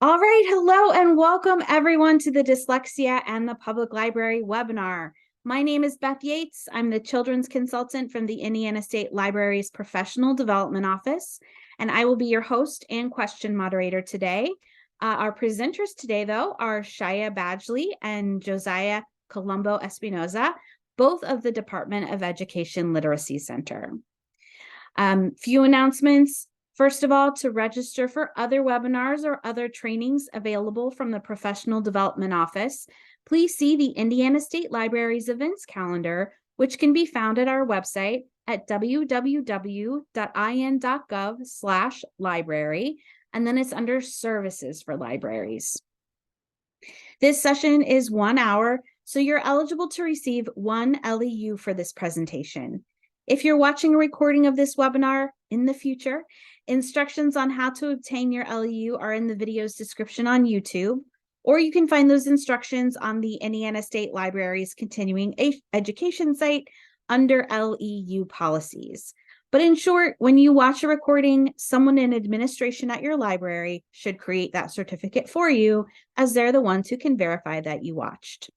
All right, hello and welcome everyone to the Dyslexia and the Public Library webinar. My name is Beth Yates. I'm the Children's Consultant from the Indiana State Library's Professional Development Office, and I will be your host and question moderator today. Our presenters today, though, are Shaiya Badgley and Josiah Colombo-Espinosa, both of the Department of Education Literacy Center. Few announcements. First of all, to register for other webinars or other trainings available from the Professional Development Office, please see the Indiana State Library's events calendar, which can be found at our website at www.in.gov/library, and then it's under Services for Libraries. This session is 1 hour, so you're eligible to receive 1 LEU for this presentation. If you're watching a recording of this webinar in the future, instructions on how to obtain your LEU are in the video's description on YouTube, or you can find those instructions on the Indiana State Library's continuing education site under LEU policies. But in short, when you watch a recording, someone in administration at your library should create that certificate for you, as they're the ones who can verify that you watched.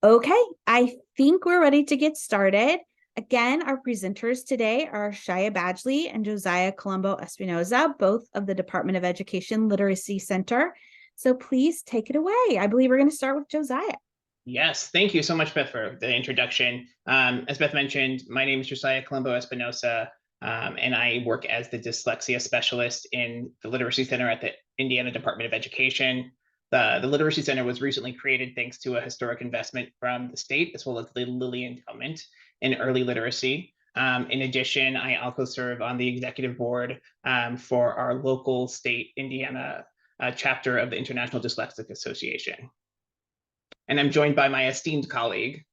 Okay, I think we're ready to get started. Again, our presenters today are Shaiya Badgley and Josiah Colombo-Espinosa, both of the Department of Education Literacy Center. So please take it away. I believe we're going to start with Josiah. Yes, thank you so much, Beth, for the introduction. As Beth mentioned, my name is Josiah Colombo-Espinosa, and I work as the dyslexia specialist in the Literacy Center at the Indiana Department of Education. The Literacy Center was recently created thanks to a historic investment from the state, as well as the Lilly Endowment in early literacy. In addition, I also serve on the executive board for our local state Indiana chapter of the International Dyslexic Association. And I'm joined by my esteemed colleague.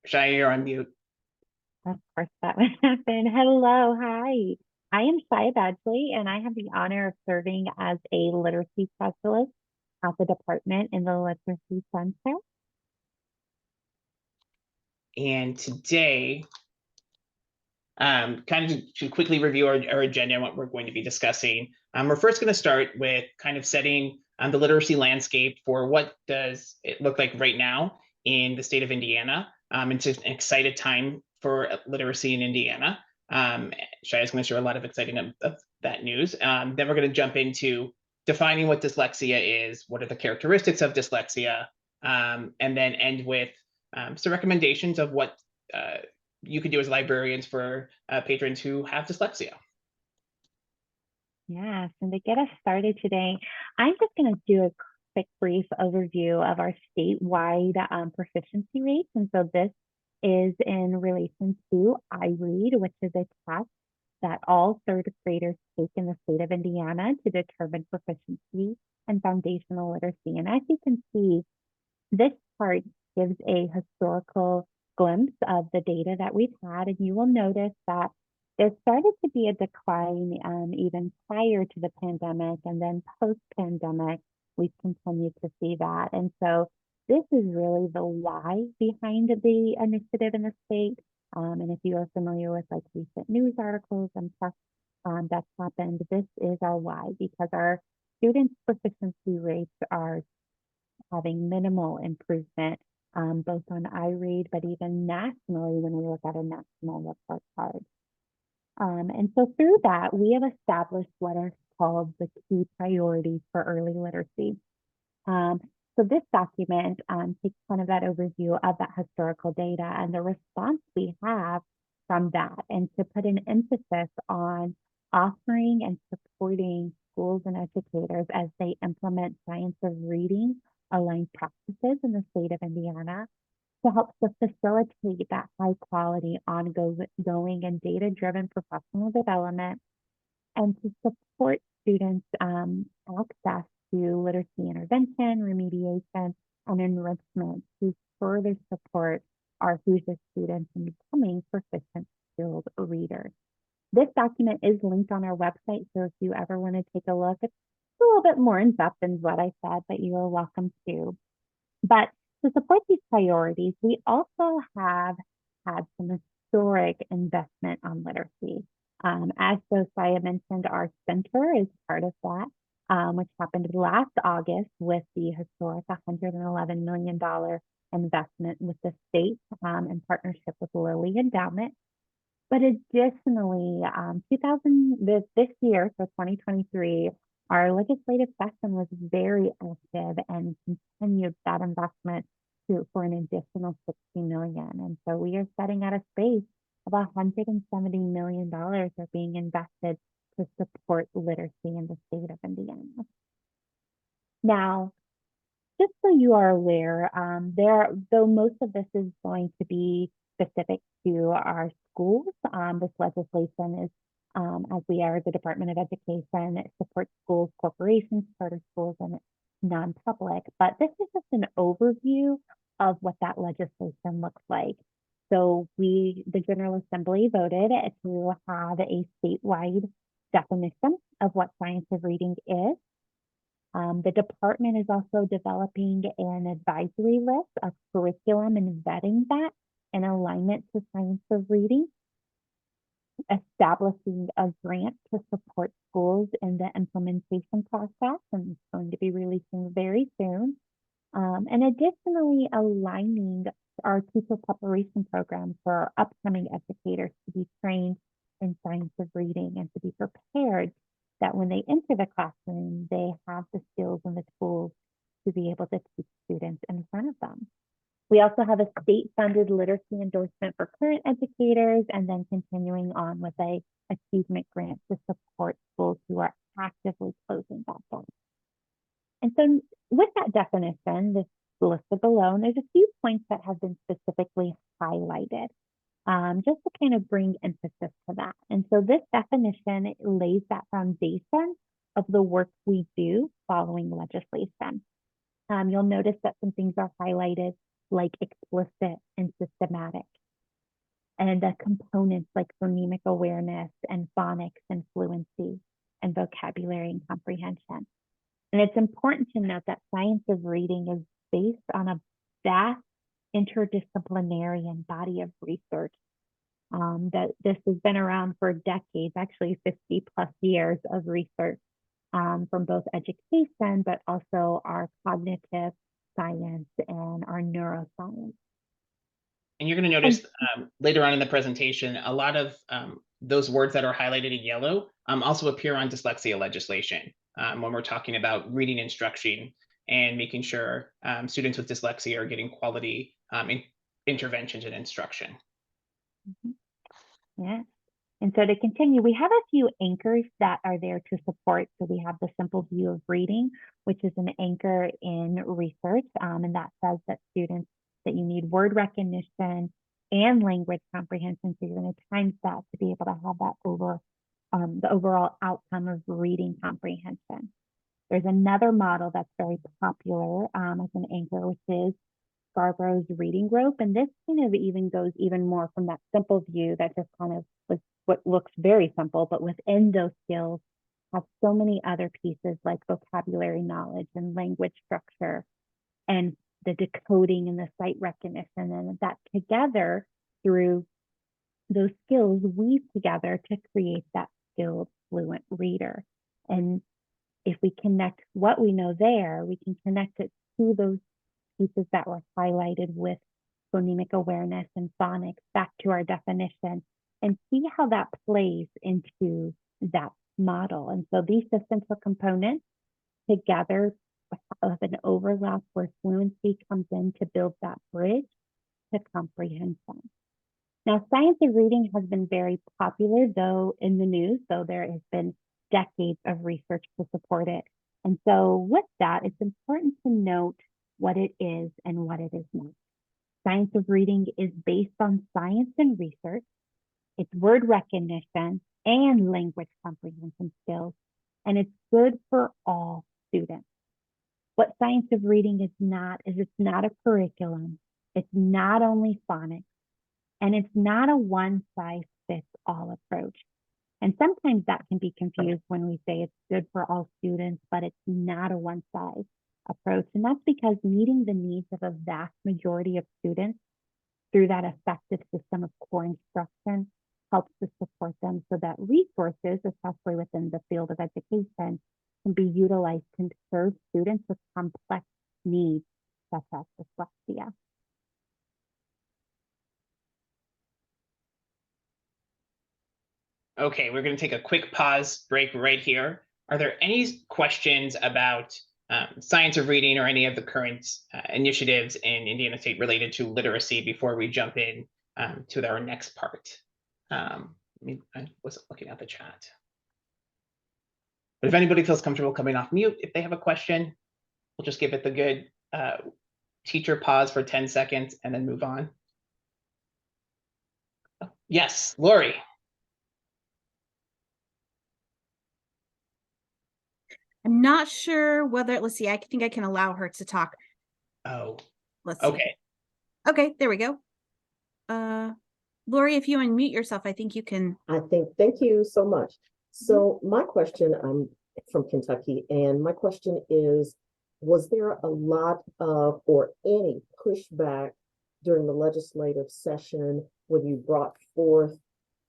Shaiya, you're on mute. Of course that would happen. Hello, hi. I am Shaiya Badgley, and I have the honor of serving as a literacy specialist at the department in the Literacy Center. And today, kind of to quickly review our agenda and what we're going to be discussing. We're first going to start with kind of setting the literacy landscape for what does it look like right now in the state of Indiana. It's an exciting time for literacy in Indiana. Shaiya is going to share a lot of exciting of that news. Then we're going to jump into defining what dyslexia is, what are the characteristics of dyslexia, and then end with some recommendations of what you could do as librarians for patrons who have dyslexia. Yes, and to get us started today, I'm just going to do a quick brief overview of our statewide proficiency rates. And so this is in relation to iRead, which is a test that all third graders take in the state of Indiana to determine proficiency and foundational literacy. And as you can see, this chart gives a historical glimpse of the data that we've had, and you will notice that there started to be a decline even prior to the pandemic, and then post-pandemic, we've continued to see that. And so this is really the why behind the initiative in the state. And if you are familiar with like recent news articles and stuff that's happened, this is our why, because our students' proficiency rates are having minimal improvement, both on iRead, but even nationally when we look at a national report card. And so through that, we have established what are called the key priorities for early literacy. So this document takes kind of that overview of that historical data and the response we have from that, and to put an emphasis on offering and supporting schools and educators as they implement science of reading aligned practices in the state of Indiana to help to facilitate that high quality, ongoing and data-driven professional development, and to support students' access to literacy intervention, remediation, and enrichment to further support our Hoosier students in becoming proficient, skilled readers. This document is linked on our website, so if you ever want to take a look, it's a little bit more in depth than what I said, but you are welcome to. But to support these priorities, we also have had some historic investment on literacy. As Josiah mentioned, our center is part of that, which happened last August with the historic $111 million investment with the state in partnership with Lilly Endowment. But additionally, this year, so 2023, our legislative session was very active and continued that investment for an additional $60 million. And so we are setting out a space of $170 million are being invested to support literacy in the state of Indiana. Now, just so you are aware, though most of this is going to be specific to our schools, this legislation is, as we are the Department of Education, it supports schools, corporations, charter schools, and non-public. But this is just an overview of what that legislation looks like. So the General Assembly voted to have a statewide definition of what science of reading is. The department is also developing an advisory list of curriculum and vetting that in alignment to science of reading, establishing a grant to support schools in the implementation process, and it's going to be releasing very soon. And additionally, aligning our teacher preparation program for our upcoming educators to be trained in science of reading and to be prepared that when they enter the classroom, they have the skills and the tools to be able to teach students in front of them. We also have a state-funded literacy endorsement for current educators, and then continuing on with a achievement grant to support schools who are actively closing that gap. And so with that definition, this listed below, there's a few points that have been specifically highlighted, just to kind of bring emphasis to that. And so this definition lays that foundation of the work we do following legislation. You'll notice that some things are highlighted like explicit and systematic, and the components like phonemic awareness and phonics and fluency and vocabulary and comprehension. And it's important to note that science of reading is based on a vast interdisciplinary and body of research. That this has been around for decades, actually 50 plus years of research from both education, but also our cognitive science and our neuroscience. And you're going to notice later on in the presentation, a lot of those words that are highlighted in yellow also appear on dyslexia legislation when we're talking about reading instruction and making sure students with dyslexia are getting quality interventions and instruction. Yeah. And so to continue, we have a few anchors that are there to support. So we have the simple view of reading, which is an anchor in research. And that says that students, that you need word recognition and language comprehension. So you're going to times that to be able to have that the overall outcome of reading comprehension. There's another model that's very popular as an anchor, which is Scarborough's reading rope. And this kind of even goes even more from that simple view that just kind of was what looks very simple, but within those skills have so many other pieces like vocabulary knowledge and language structure and the decoding and the sight recognition, and that together through those skills weave together to create that skilled fluent reader. And if we connect what we know there, we can connect it to those pieces that were highlighted with phonemic awareness and phonics back to our definition and see how that plays into that model. And so these systems or components together have an overlap where fluency comes in to build that bridge to comprehension. Now, science of reading has been very popular, though, in the news, though there has been decades of research to support it. And so with that, it's important to note what it is and what it is not. Science of reading is based on science and research. It's word recognition and language comprehension skills, and it's good for all students. What science of reading is it's not a curriculum. It's not only phonics, and it's not a one-size-fits-all approach. And sometimes that can be confused when we say it's good for all students, but it's not a one-size approach. And that's because meeting the needs of a vast majority of students through that effective system of core instruction helps to support them so that resources, especially within the field of education, can be utilized to serve students with complex needs such as dyslexia. Okay, we're going to take a quick pause break right here. Are there any questions about science of reading or any of the current initiatives in Indiana State related to literacy before we jump in to our next part? I wasn't looking at the chat. But if anybody feels comfortable coming off mute, if they have a question, we'll just give it the good teacher pause for 10 seconds and then move on. Yes, Lori. I'm not sure whether, let's see, I think I can allow her to talk. Oh, let's see. Okay. Okay, there we go. Lori, if you unmute yourself, I think you can. Thank you so much. So my question, I'm from Kentucky, and my question is, was there a lot of or any pushback during the legislative session when you brought forth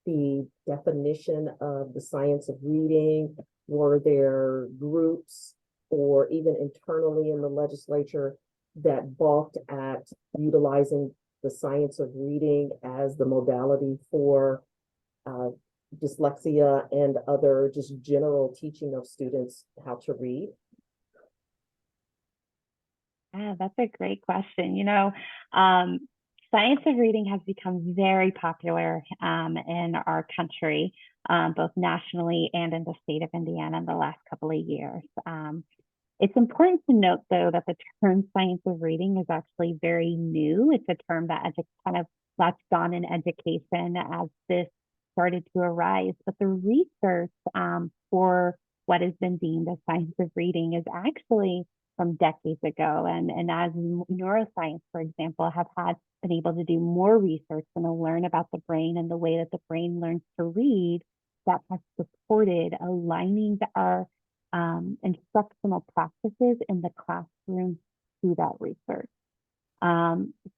the definition of the science of reading? Were there groups or even internally in the legislature that balked at utilizing the science of reading as the modality for dyslexia and other just general teaching of students how to read? Yeah, that's a great question. Science of reading has become very popular in our country, both nationally and in the state of Indiana in the last couple of years. It's important to note, though, that the term science of reading is actually very new. It's a term that kind of latched on in education as this started to arise. But the research for what has been deemed as science of reading is actually from decades ago. And as neuroscience, for example, have been able to do more research and to learn about the brain and the way that the brain learns to read, that has supported aligning our instructional practices in the classroom to that research.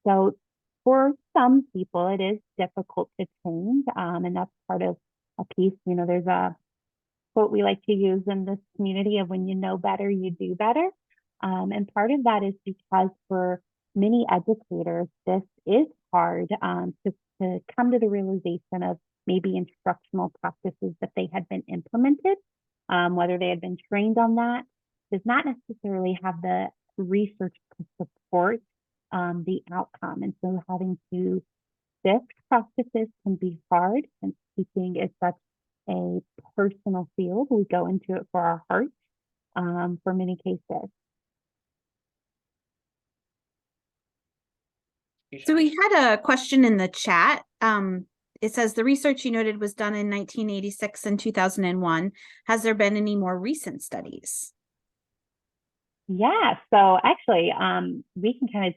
So for some people, it is difficult to change, and that's part of a piece. There's a quote we like to use in this community of when you know better, you do better. And part of that is because for many educators, this is hard to come to the realization of maybe instructional practices that they had been implemented, whether they had been trained on that, does not necessarily have the research to support the outcome. And so having to shift practices can be hard, and teaching is such a personal field. We go into it for our hearts for many cases. So we had a question in the chat. It says the research you noted was done in 1986 and 2001. Has there been any more recent studies? Yeah, so actually, we can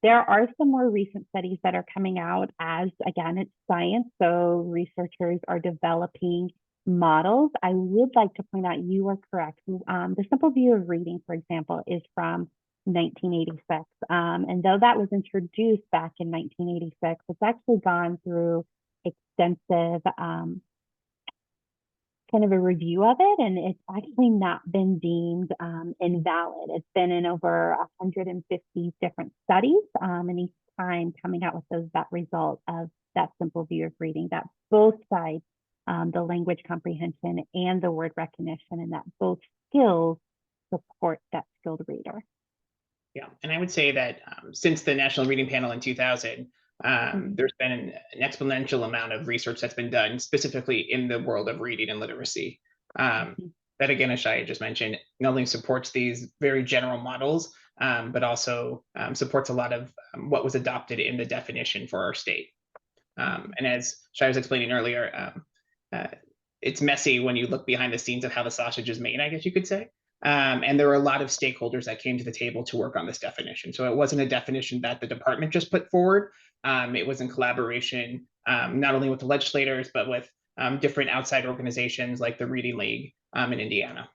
there are some more recent studies that are coming out as, again, it's science. So researchers are developing models. I would like to point out, you are correct. The simple view of reading, for example, is from 1986. And though that was introduced back in 1986, it's actually gone through extensive kind of a review of it, and it's actually not been deemed invalid. It's been in over 150 different studies, and each time coming out with that result of that simple view of reading, that both sides, the language comprehension and the word recognition, and that both skills support that skilled reader. Yeah, and I would say that since the National Reading Panel in 2000, there's been an exponential amount of research that's been done specifically in the world of reading and literacy. That, again, as Shaiya just mentioned, not only supports these very general models, but also supports a lot of what was adopted in the definition for our state. And as Shaiya was explaining earlier, it's messy when you look behind the scenes of how the sausage is made, I guess you could say. And there were a lot of stakeholders that came to the table to work on this definition. So it wasn't a definition that the department just put forward. It was in collaboration, not only with the legislators, but with different outside organizations like the Reading League in Indiana.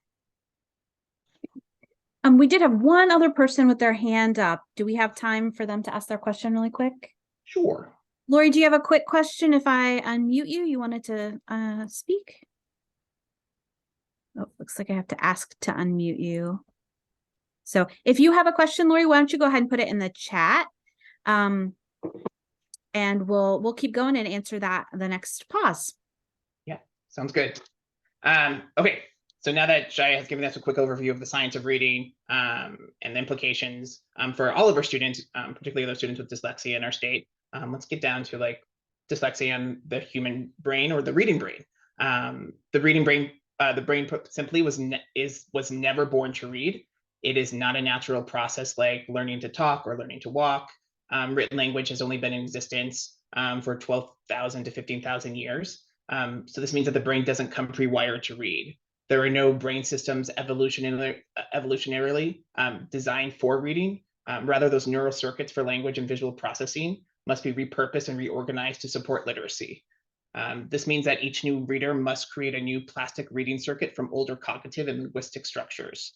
We did have one other person with their hand up. Do we have time for them to ask their question really quick? Sure. Lori, do you have a quick question? If I unmute you, you wanted to speak? Oh, looks like I have to ask to unmute you. So if you have a question, Lori, why don't you go ahead and put it in the chat? And we'll keep going and answer that the next pause. Yeah, sounds good. Okay, so now that Shaiya has given us a quick overview of the science of reading and the implications for all of our students, particularly those students with dyslexia in our state, let's get down to like dyslexia and the human brain, or the reading brain. The reading brain, the brain put simply, was never born to read. It is not a natural process like learning to talk or learning to walk. Written language has only been in existence for 12,000 to 15,000 years. So this means that the brain doesn't come pre-wired to read. There are no brain systems evolutionarily designed for reading. Rather, those neural circuits for language and visual processing must be repurposed and reorganized to support literacy. This means that each new reader must create a new plastic reading circuit from older cognitive and linguistic structures.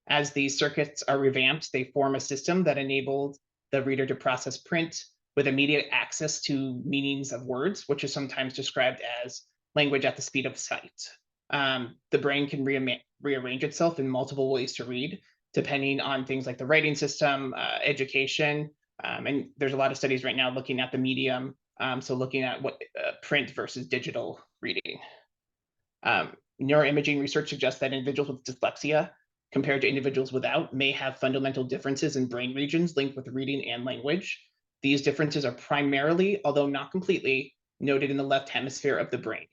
As these circuits are revamped, they form a system that enables the reader to process print with immediate access to meanings of words, which is sometimes described as language at the speed of sight. The brain can rearrange itself in multiple ways to read, depending on things like the writing system, education, and there's a lot of studies right now looking at the medium, so looking at what print versus digital reading. Neuroimaging research suggests that individuals with dyslexia, compared to individuals without, may have fundamental differences in brain regions linked with reading and language. These differences are primarily, although not completely, noted in the left hemisphere of the brain.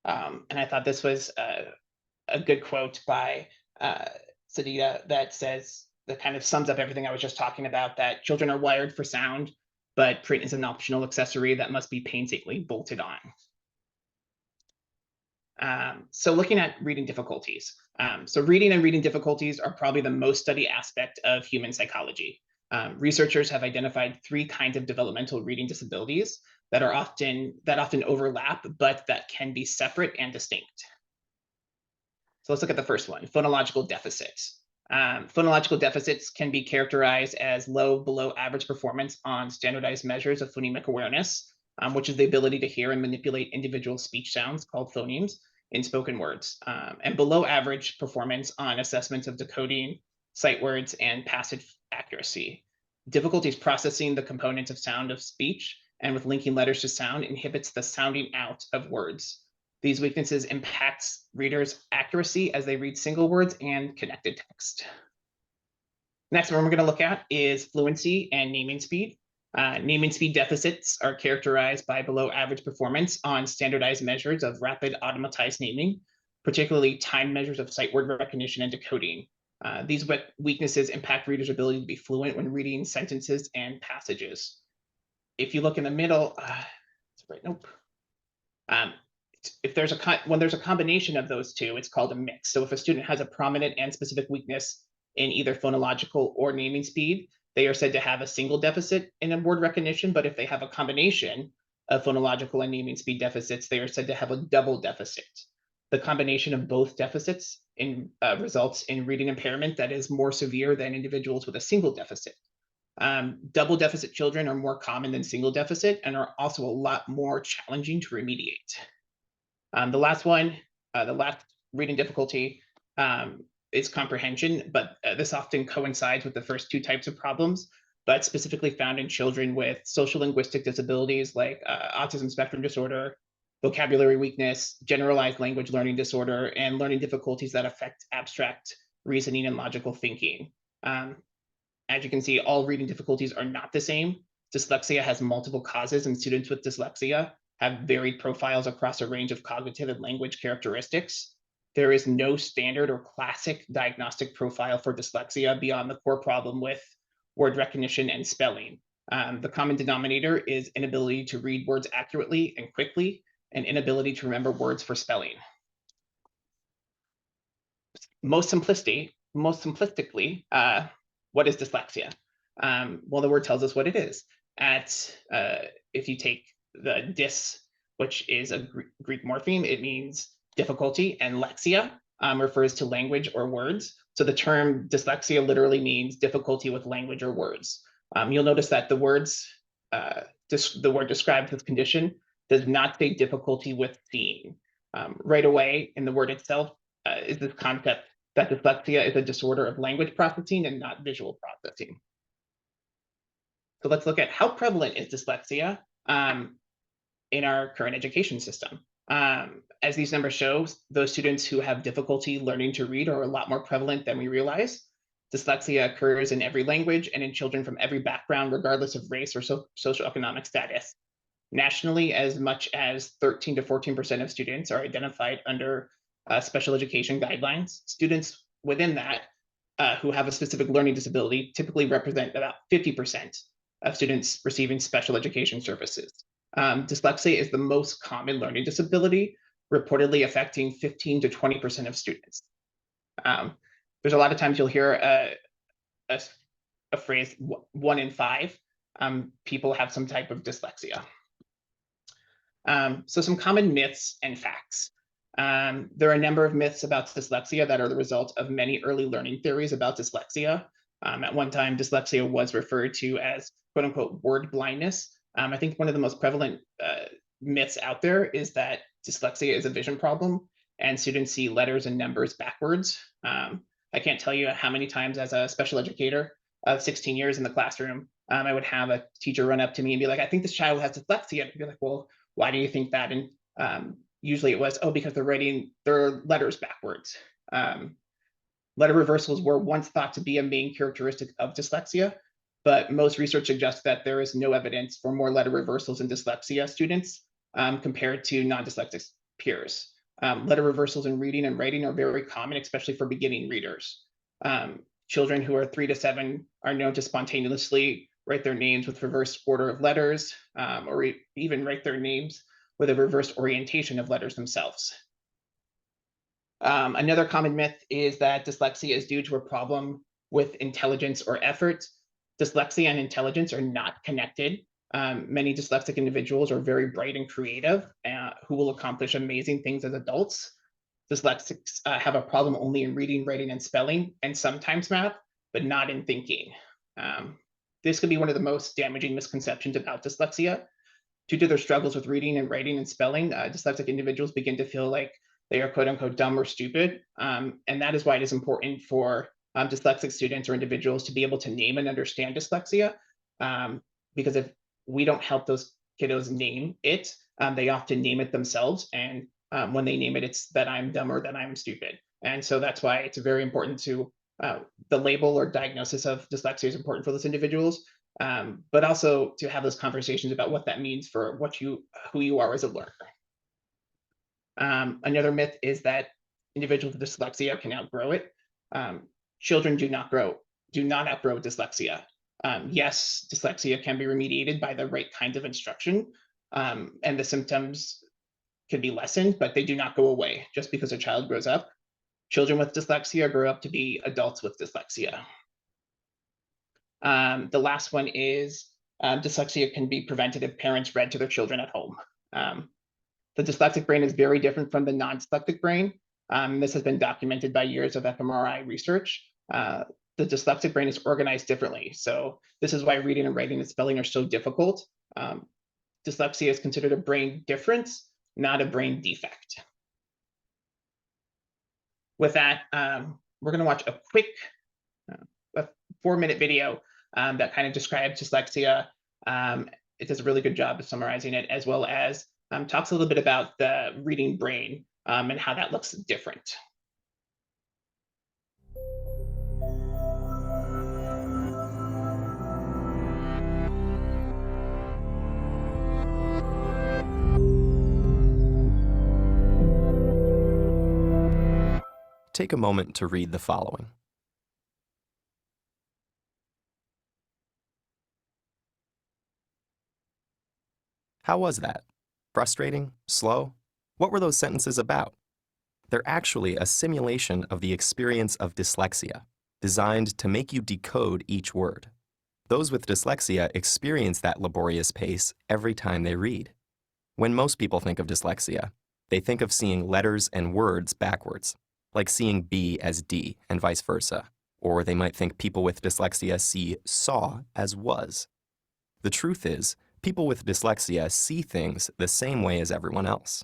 And I thought this was a good quote by Sadida that kind of sums up everything I was just talking about, that children are wired for sound, but print is an optional accessory that must be painstakingly bolted on. So looking at reading difficulties. So reading and reading difficulties are probably the most studied aspect of human psychology. Researchers have identified 3 kinds of developmental reading disabilities that often overlap, but that can be separate and distinct. So let's look at the first one, phonological deficits. Phonological deficits can be characterized as low, below average performance on standardized measures of phonemic awareness, which is the ability to hear and manipulate individual speech sounds called phonemes in spoken words, and below average performance on assessments of decoding, sight words, and passage accuracy. Difficulties processing the components of sound of speech and with linking letters to sound inhibits the sounding out of words. These weaknesses impact readers' accuracy as they read single words and connected text. Next one we're going to look at is fluency and naming speed. Naming speed deficits are characterized by below average performance on standardized measures of rapid automatized naming, particularly timed measures of sight word recognition and decoding. These weaknesses impact readers' ability to be fluent when reading sentences and passages. If you look in the middle, nope. When there's a combination of those two, it's called a mix. So if a student has a prominent and specific weakness in either phonological or naming speed, they are said to have a single deficit in word recognition. But if they have a combination of phonological and naming speed deficits, they are said to have a double deficit. The combination of both deficits results in reading impairment that is more severe than individuals with a single deficit. Double deficit children are more common than single deficit and are also a lot more challenging to remediate. The last one, the last reading difficulty is comprehension, but this often coincides with the first 2 types of problems, but specifically found in children with social linguistic disabilities like autism spectrum disorder, vocabulary weakness, generalized language learning disorder, and learning difficulties that affect abstract reasoning and logical thinking. As you can see, all reading difficulties are not the same. Dyslexia has multiple causes, and students with dyslexia have varied profiles across a range of cognitive and language characteristics. There is no standard or classic diagnostic profile for dyslexia beyond the core problem with word recognition and spelling. The common denominator is inability to read words accurately and quickly, and inability to remember words for spelling. Most simplistically, what is dyslexia? Well, the word tells us what it is. If you take the dys, which is a Greek morpheme, it means difficulty, and lexia refers to language or words. So the term dyslexia literally means difficulty with language or words. You'll notice that the words the word describes this condition does not say difficulty with seeing. Right away in the word itself is this concept that dyslexia is a disorder of language processing and not visual processing. So let's look at how prevalent is dyslexia in our current education system. As these numbers show, those students who have difficulty learning to read are a lot more prevalent than we realize. Dyslexia occurs in every language and in children from every background, regardless of race or socioeconomic status. Nationally, as much as 13 to 14% of students are identified under special education guidelines. Students within that who have a specific learning disability typically represent about 50% of students receiving special education services. Dyslexia is the most common learning disability, reportedly affecting 15 to 20% of students. There's a lot of times you'll hear a phrase, 1 in 5 people have some type of dyslexia. So some common myths and facts. There are a number of myths about dyslexia that are the result of many early learning theories about dyslexia. At one time, dyslexia was referred to as quote unquote word blindness. I think one of the most prevalent myths out there is that dyslexia is a vision problem and students see letters and numbers backwards. I can't tell you how many times as a special educator of 16 years in the classroom, I would have a teacher run up to me and be like, I think this child has dyslexia. And I'd be like, well, why do you think that? And usually it was, oh, because they're writing their letters backwards. Letter reversals were once thought to be a main characteristic of dyslexia, but most research suggests that there is no evidence for more letter reversals in dyslexia students compared to non-dyslexic peers. Letter reversals in reading and writing are very common, especially for beginning readers. Children who are 3 to 7 are known to spontaneously write their names with reverse order of letters, or even write their names with a reverse orientation of letters themselves. Another common myth is that dyslexia is due to a problem with intelligence or effort. Dyslexia and intelligence are not connected. Many dyslexic individuals are very bright and creative, who will accomplish amazing things as adults. Dyslexics have a problem only in reading, writing, and spelling, and sometimes math, but not in thinking. This could be one of the most damaging misconceptions about dyslexia. Due to their struggles with reading and writing and spelling, dyslexic individuals begin to feel like they are quote unquote dumb or stupid. And that is why it is important for dyslexic students or individuals to be able to name and understand dyslexia. Because if we don't help those kiddos name it, they often name it themselves. And when they name it, it's that I'm dumb or that I'm stupid. And so that's why it's very important to, the label or diagnosis of dyslexia is important for those individuals, but also to have those conversations about what that means for who you are as a learner. Another myth is that individuals with dyslexia can outgrow it. Children do not outgrow dyslexia. Yes, dyslexia can be remediated by the right kinds of instruction, and the symptoms can be lessened, but they do not go away just because a child grows up. Children with dyslexia grow up to be adults with dyslexia. The last one is dyslexia can be prevented if parents read to their children at home. The dyslexic brain is very different from the non-dyslexic brain. This has been documented by years of fMRI research. The dyslexic brain is organized differently. So this is why reading and writing and spelling are so difficult. Dyslexia is considered a brain difference, not a brain defect. With that, we're going to watch a quick 4-minute video that kind of describes dyslexia. It does a really good job of summarizing it, as well as talks a little bit about the reading brain and how that looks different. Take a moment to read the following. How was that? Frustrating? Slow? What were those sentences about? They're actually a simulation of the experience of dyslexia, designed to make you decode each word. Those with dyslexia experience that laborious pace every time they read. When most people think of dyslexia, they think of seeing letters and words backwards, like seeing B as D and vice versa. Or they might think people with dyslexia see saw as was. The truth is, people with dyslexia see things the same way as everyone else.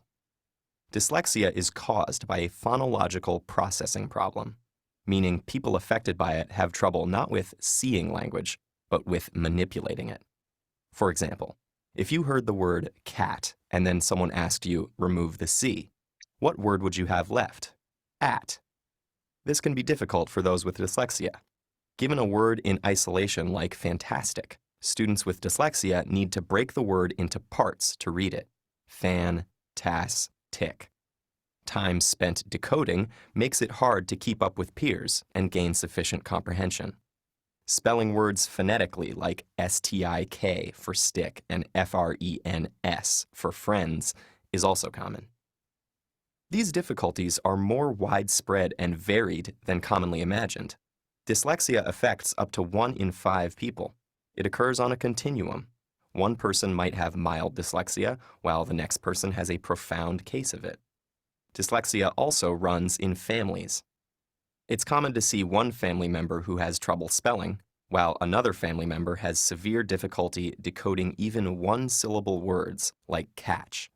Dyslexia is caused by a phonological processing problem, meaning people affected by it have trouble not with seeing language, but with manipulating it. For example, if you heard the word cat and then someone asked you, remove the C, what word would you have left? At. This can be difficult for those with dyslexia. Given a word in isolation like fantastic, students with dyslexia need to break the word into parts to read it. Fan, tas, tick. Time spent decoding makes it hard to keep up with peers and gain sufficient comprehension. Spelling words phonetically like S-T-I-K for stick and F-R-E-N-S for friends is also common. These difficulties are more widespread and varied than commonly imagined. Dyslexia affects up to 1 in 5 people. It occurs on a continuum. One person might have mild dyslexia, while the next person has a profound case of it. Dyslexia also runs in families. It's common to see one family member who has trouble spelling, while another family member has severe difficulty decoding even one-syllable words like catch.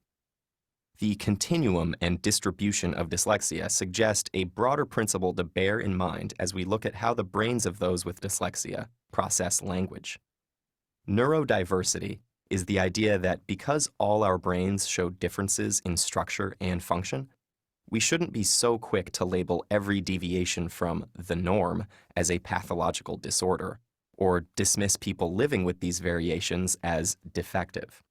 The continuum and distribution of dyslexia suggest a broader principle to bear in mind as we look at how the brains of those with dyslexia process language. Neurodiversity is the idea that because all our brains show differences in structure and function, we shouldn't be so quick to label every deviation from the norm as a pathological disorder, or dismiss people living with these variations as defective.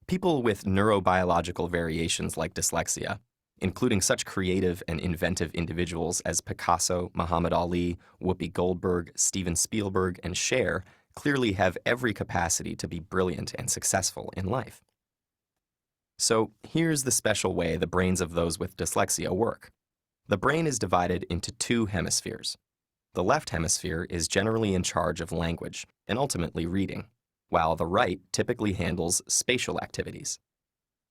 People with neurobiological variations like dyslexia, including such creative and inventive individuals as Picasso, Muhammad Ali, Whoopi Goldberg, Steven Spielberg, and Cher, clearly have every capacity to be brilliant and successful in life. So here's the special way the brains of those with dyslexia work. The brain is divided into 2 hemispheres. The left hemisphere is generally in charge of language and ultimately reading, while the right typically handles spatial activities.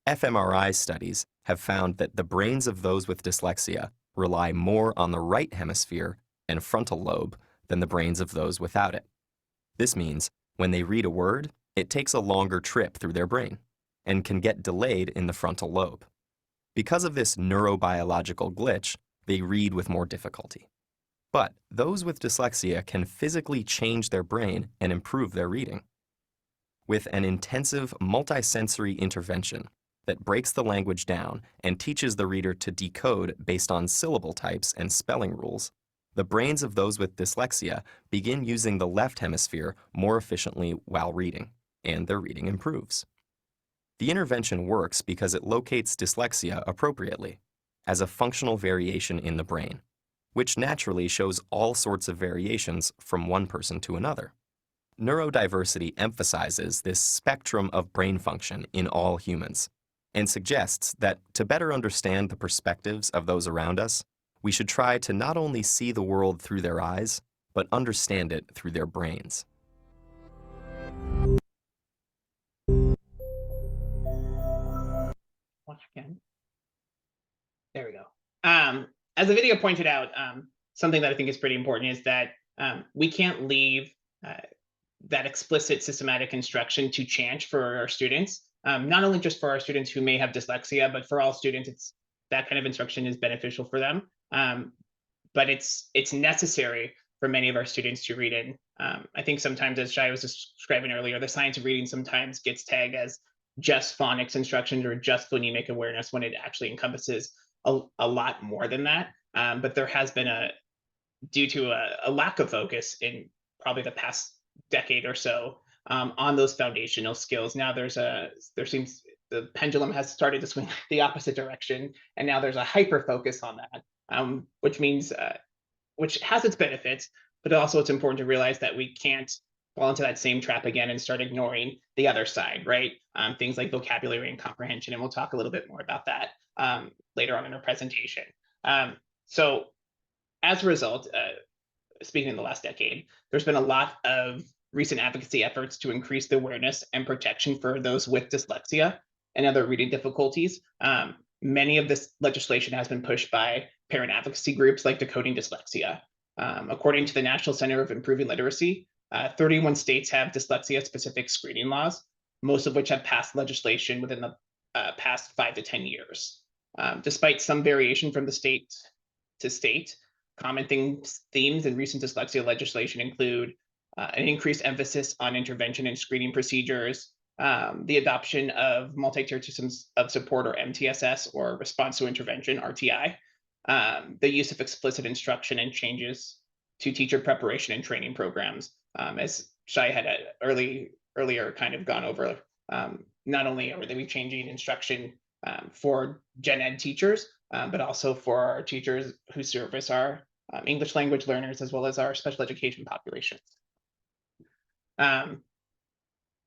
fMRI studies have found that the brains of those with dyslexia rely more on the right hemisphere and frontal lobe than the brains of those without it. This means when they read a word, it takes a longer trip through their brain and can get delayed in the frontal lobe. Because of this neurobiological glitch, they read with more difficulty. But those with dyslexia can physically change their brain and improve their reading. With an intensive multisensory intervention that breaks the language down and teaches the reader to decode based on syllable types and spelling rules, the brains of those with dyslexia begin using the left hemisphere more efficiently while reading, and their reading improves. The intervention works because it locates dyslexia appropriately, as a functional variation in the brain, which naturally shows all sorts of variations from one person to another. Neurodiversity emphasizes this spectrum of brain function in all humans, and suggests that to better understand the perspectives of those around us, we should try to not only see the world through their eyes, but understand it through their brains. Once again. There we go. As the video pointed out, something that I think is pretty important is that we can't leave that explicit systematic instruction to chance for our students. Not only just for our students who may have dyslexia, but for all students, that kind of instruction is beneficial for them. But it's necessary for many of our students to read in. I think sometimes, as Shaiya was describing earlier, the science of reading sometimes gets tagged as just phonics instructions or just phonemic awareness when it actually encompasses a lot more than that. But there has been due to a lack of focus in probably the past decade or so on those foundational skills. Now there seems the pendulum has started to swing the opposite direction, and now there's a hyper focus on that, which means which has its benefits, but also it's important to realize that we can't fall into that same trap again and start ignoring the other side, right? Things like vocabulary and comprehension, and we'll talk a little bit more about that later on in our presentation. So as a result, speaking in the last decade, there's been a lot of recent advocacy efforts to increase the awareness and protection for those with dyslexia and other reading difficulties. Many of this legislation has been pushed by parent advocacy groups like Decoding Dyslexia. According to the National Center of Improving Literacy, 31 states have dyslexia-specific screening laws, most of which have passed legislation within the past 5 to 10 years. Despite some variation from the state to state, common themes in recent dyslexia legislation include an increased emphasis on intervention and screening procedures, the adoption of multi-tiered systems of support, or MTSS, or response to intervention, RTI, the use of explicit instruction, and changes to teacher preparation and training programs, as Shaiya had earlier kind of gone over. Not only are they changing instruction for gen ed teachers, but also for our teachers who service our English language learners, as well as our special education populations.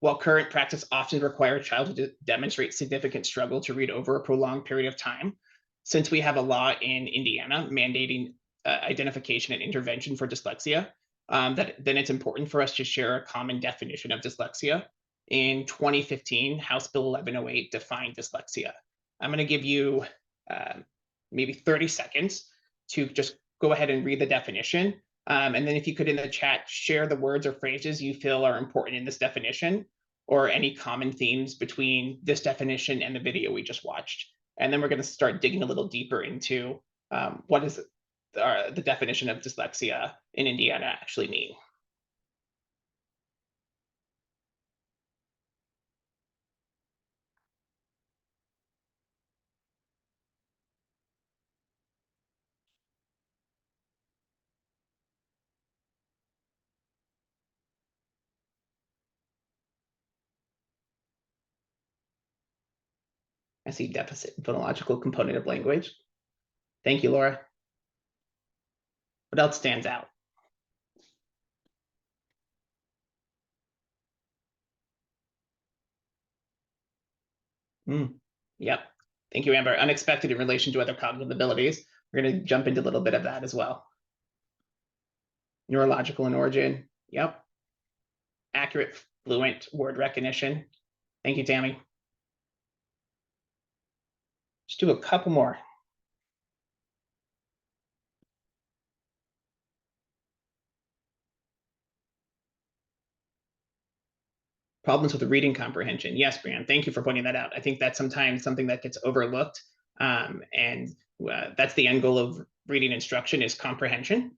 While current practice often requires a child to demonstrate significant struggle to read over a prolonged period of time, since we have a law in Indiana mandating identification and intervention for dyslexia, then it's important for us to share a common definition of dyslexia. In 2015, House Bill 1108 defined dyslexia. I'm going to give you maybe 30 seconds to just go ahead and read the definition. And then if you could, in the chat, share the words or phrases you feel are important in this definition, or any common themes between this definition and the video we just watched. And then we're going to start digging a little deeper into what does the definition of dyslexia in Indiana actually mean. I see deficit in phonological component of language. Thank you, Laura. What else stands out? Yep. Thank you, Amber. Unexpected in relation to other cognitive abilities. We're going to jump into a little bit of that as well. Neurological in origin. Yep. Accurate, fluent word recognition. Thank you, Tammy. Let's do a couple more. Problems with reading comprehension. Yes, Brian, thank you for pointing that out. I think that's sometimes something that gets overlooked. And that's the end goal of reading instruction, is comprehension.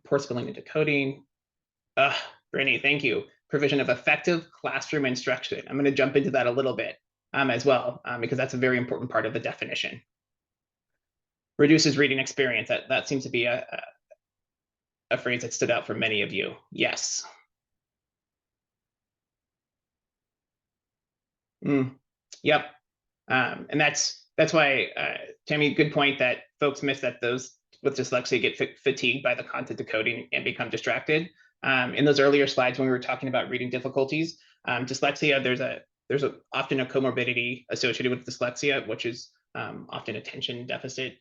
Poor spelling and decoding. Brittany, thank you. Provision of effective classroom instruction. I'm going to jump into that a little bit as well, because that's a very important part of the definition. Reduces reading experience. That seems to be a phrase that stood out for many of you. Yes. Yep. And that's why, Tammy, good point that folks miss that those with dyslexia get fatigued by the content decoding and become distracted. In those earlier slides, when we were talking about reading difficulties, dyslexia, there's often a comorbidity associated with dyslexia, which is often attention deficit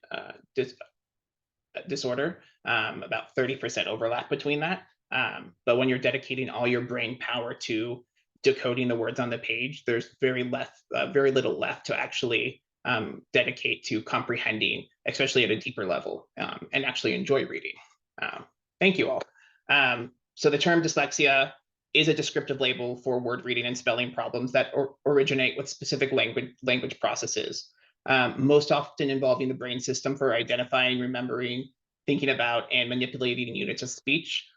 disorder, about 30% overlap between that. But when you're dedicating all your brain power to decoding the words on the page, there's very little left to actually dedicate to comprehending, especially at a deeper level, and actually enjoy reading. Thank you all. So the term dyslexia is a descriptive label for word reading and spelling problems that originate with specific language processes, most often involving the brain system for identifying, remembering, thinking about, and manipulating units of speech,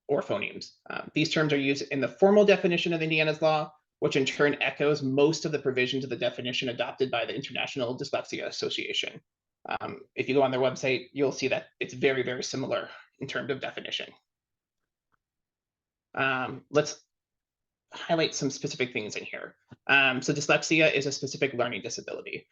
or phonemes. These terms are used in the formal definition of Indiana's law, which in turn echoes most of the provisions of the definition adopted by the International Dyslexia Association. If you go on their website, you'll see that it's very, very similar in terms of definition. Let's highlight some specific things in here. So dyslexia is a specific learning disability.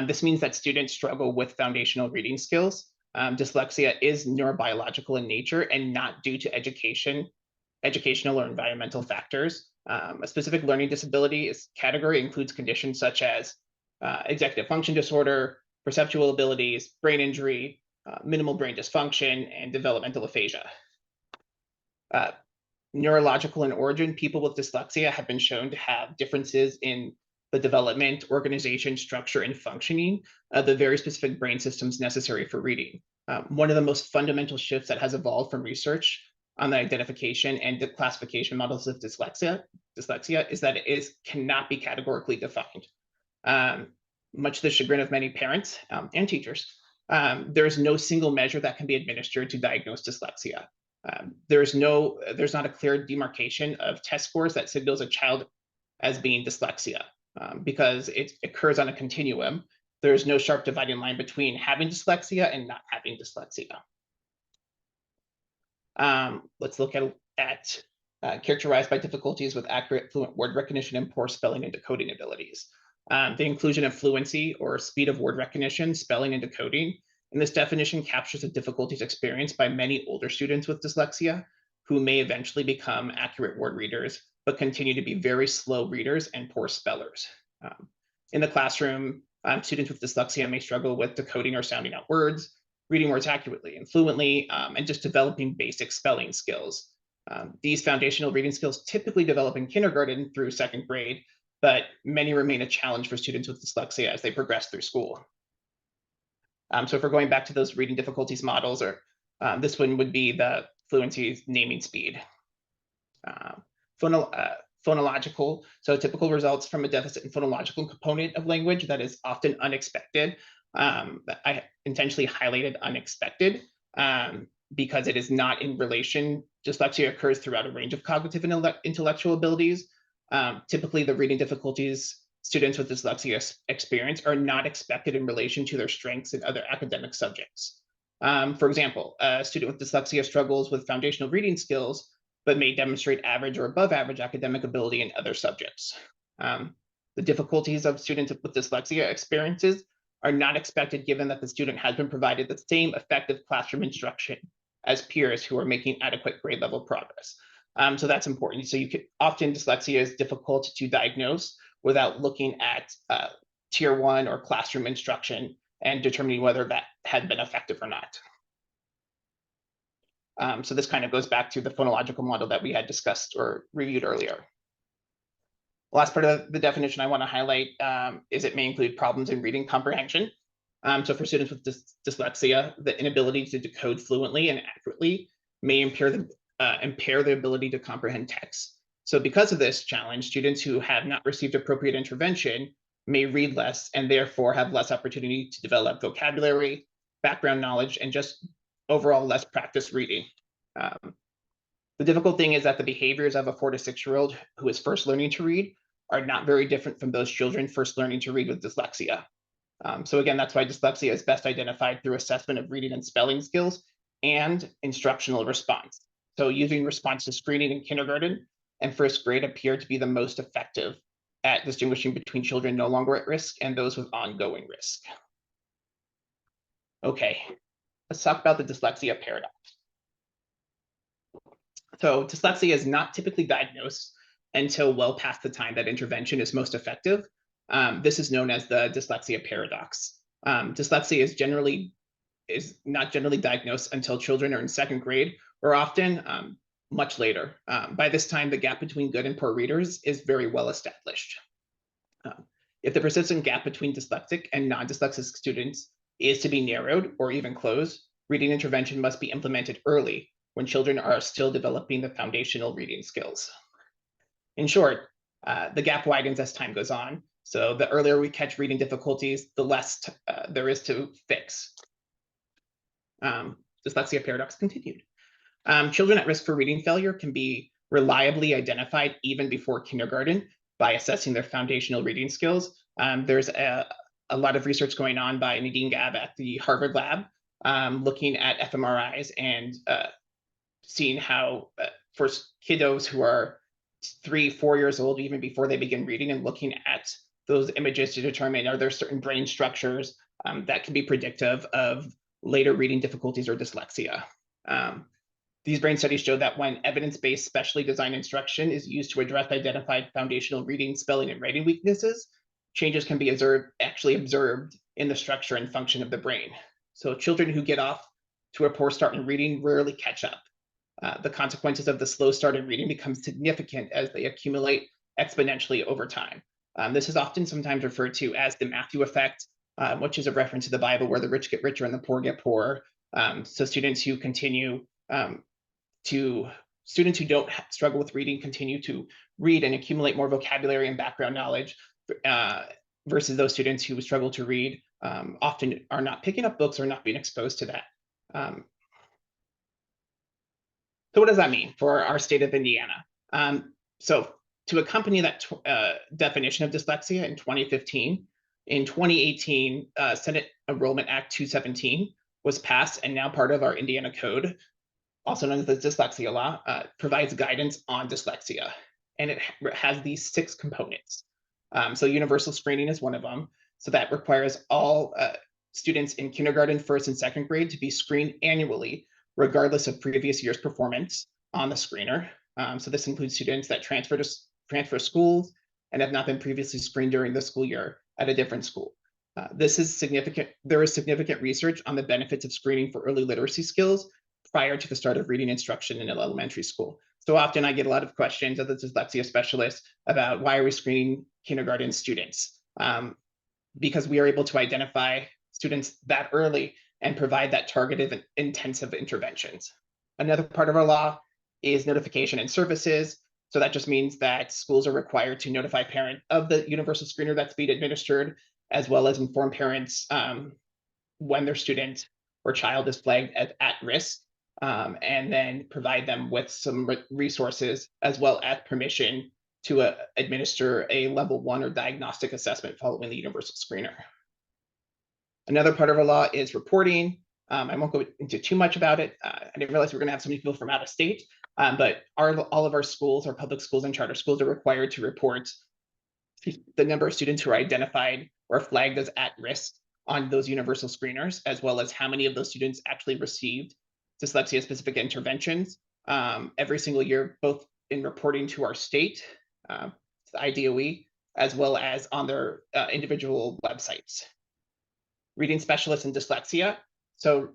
This means that students struggle with foundational reading skills. Dyslexia is neurobiological in nature and not due to educational or environmental factors. A specific learning disability category includes conditions such as executive function disorder, perceptual abilities, brain injury, minimal brain dysfunction, and developmental aphasia. Neurological in origin, people with dyslexia have been shown to have differences in the development, organization, structure, and functioning of the very specific brain systems necessary for reading. One of the most fundamental shifts that has evolved from research on the identification and the classification models of dyslexia is that it cannot be categorically defined. Much to the chagrin of many parents and teachers, there is no single measure that can be administered to diagnose dyslexia. There's not a clear demarcation of test scores that signals a child as being dyslexia, because it occurs on a continuum. There's no sharp dividing line between having dyslexia and not having dyslexia. Let's look at characterized by difficulties with accurate, fluent word recognition and poor spelling and decoding abilities. The inclusion of fluency or speed of word recognition, spelling, and decoding in this definition captures the difficulties experienced by many older students with dyslexia who may eventually become accurate word readers, but continue to be very slow readers and poor spellers. In the classroom, students with dyslexia may struggle with decoding or sounding out words, reading words accurately and fluently, and just developing basic spelling skills. These foundational reading skills typically develop in kindergarten through second grade, but many remain a challenge for students with dyslexia as they progress through school. So if we're going back to those reading difficulties models, or this one would be the fluency naming speed. Phonological, so typical results from a deficit in phonological component of language that is often unexpected. I intentionally highlighted unexpected because it is not in relation. Dyslexia occurs throughout a range of cognitive and intellectual abilities. Typically, the reading difficulties students with dyslexia experience are not expected in relation to their strengths in other academic subjects. For example, a student with dyslexia struggles with foundational reading skills, but may demonstrate average or above average academic ability in other subjects. The difficulties of students with dyslexia experiences are not expected given that the student has been provided the same effective classroom instruction as peers who are making adequate grade level progress. So that's important. So often dyslexia is difficult to diagnose without looking at tier 1 or classroom instruction and determining whether that had been effective or not. So this kind of goes back to the phonological model that we had discussed or reviewed earlier. Last part of the definition I want to highlight is it may include problems in reading comprehension. So for students with dyslexia, the inability to decode fluently and accurately may impair the ability to comprehend text. So because of this challenge, students who have not received appropriate intervention may read less and therefore have less opportunity to develop vocabulary, background knowledge, and just overall less practice reading. The difficult thing is that the behaviors of a 4 to 6-year-old who is first learning to read are not very different from those children first learning to read with dyslexia. So again, that's why dyslexia is best identified through assessment of reading and spelling skills and instructional response. So using response to screening in kindergarten and first grade appear to be the most effective at distinguishing between children no longer at risk and those with ongoing risk. Okay, let's talk about the dyslexia paradox. So dyslexia is not typically diagnosed until well past the time that intervention is most effective. This is known as the dyslexia paradox. Dyslexia is not generally diagnosed until children are in second grade, or often much later. By this time, the gap between good and poor readers is very well established. If the persistent gap between dyslexic and non-dyslexic students is to be narrowed or even closed, reading intervention must be implemented early when children are still developing the foundational reading skills. In short, the gap widens as time goes on. So the earlier we catch reading difficulties, the less there is to fix. Dyslexia paradox continued. Children at risk for reading failure can be reliably identified even before kindergarten by assessing their foundational reading skills. There's a lot of research going on by Nadine Gabb at the Harvard lab, looking at fMRIs and seeing how for kiddos who are 3-4 years old, even before they begin reading, and looking at those images to determine are there certain brain structures that can be predictive of later reading difficulties or dyslexia. These brain studies show that when evidence-based specially designed instruction is used to address identified foundational reading, spelling, and writing weaknesses, changes can be actually observed in the structure and function of the brain. So children who get off to a poor start in reading rarely catch up. The consequences of the slow start in reading become significant as they accumulate exponentially over time. This is often sometimes referred to as the Matthew effect, which is a reference to the Bible where the rich get richer and the poor get poorer. So students who continue to students who don't struggle with reading continue to read and accumulate more vocabulary and background knowledge versus those students who struggle to read often are not picking up books or not being exposed to that. So what does that mean for our state of Indiana? So to accompany that definition of dyslexia in 2015, in 2018, Senate Enrollment Act 217 was passed and now part of our Indiana Code, also known as the Dyslexia Law, provides guidance on dyslexia. And it has these 6 components. So universal screening is one of them. So that requires all students in kindergarten, 1st and 2nd grade to be screened annually, regardless of previous year's performance on the screener. So this includes students that transfer schools and have not been previously screened during the school year at a different school. This is significant. There is significant research on the benefits of screening for early literacy skills prior to the start of reading instruction in elementary school. So often I get a lot of questions as a dyslexia specialist about why are we screening kindergarten students? Because we are able to identify students that early and provide that targeted and intensive interventions. Another part of our law is notification and services. So that just means that schools are required to notify parent of the universal screener that's being administered, as well as inform parents when their student or child is flagged as at risk, and then provide them with some resources as well as permission to administer a level 1 or diagnostic assessment following the universal screener. Another part of our law is reporting. I won't go into too much about it. I didn't realize we were going to have so many people from out of state, but all of our schools, our public schools and charter schools, are required to report the number of students who are identified or flagged as at risk on those universal screeners, as well as how many of those students actually received dyslexia-specific interventions every single year, both in reporting to our state, the IDOE, as well as on their individual websites. Reading specialists in dyslexia. So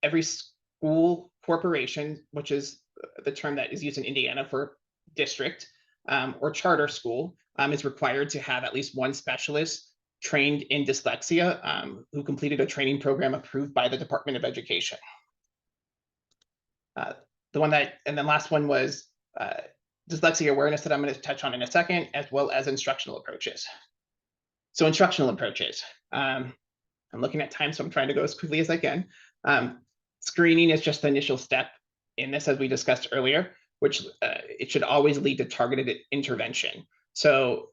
every school corporation, which is the term that is used in Indiana for district or charter school, is required to have at least one specialist trained in dyslexia who completed a training program approved by the Department of Education. And then last one was dyslexia awareness that I'm going to touch on in a second, as well as instructional approaches. So instructional approaches. I'm looking at time, so I'm trying to go as quickly as I can. Screening is just the initial step in this, as we discussed earlier, which it should always lead to targeted intervention. So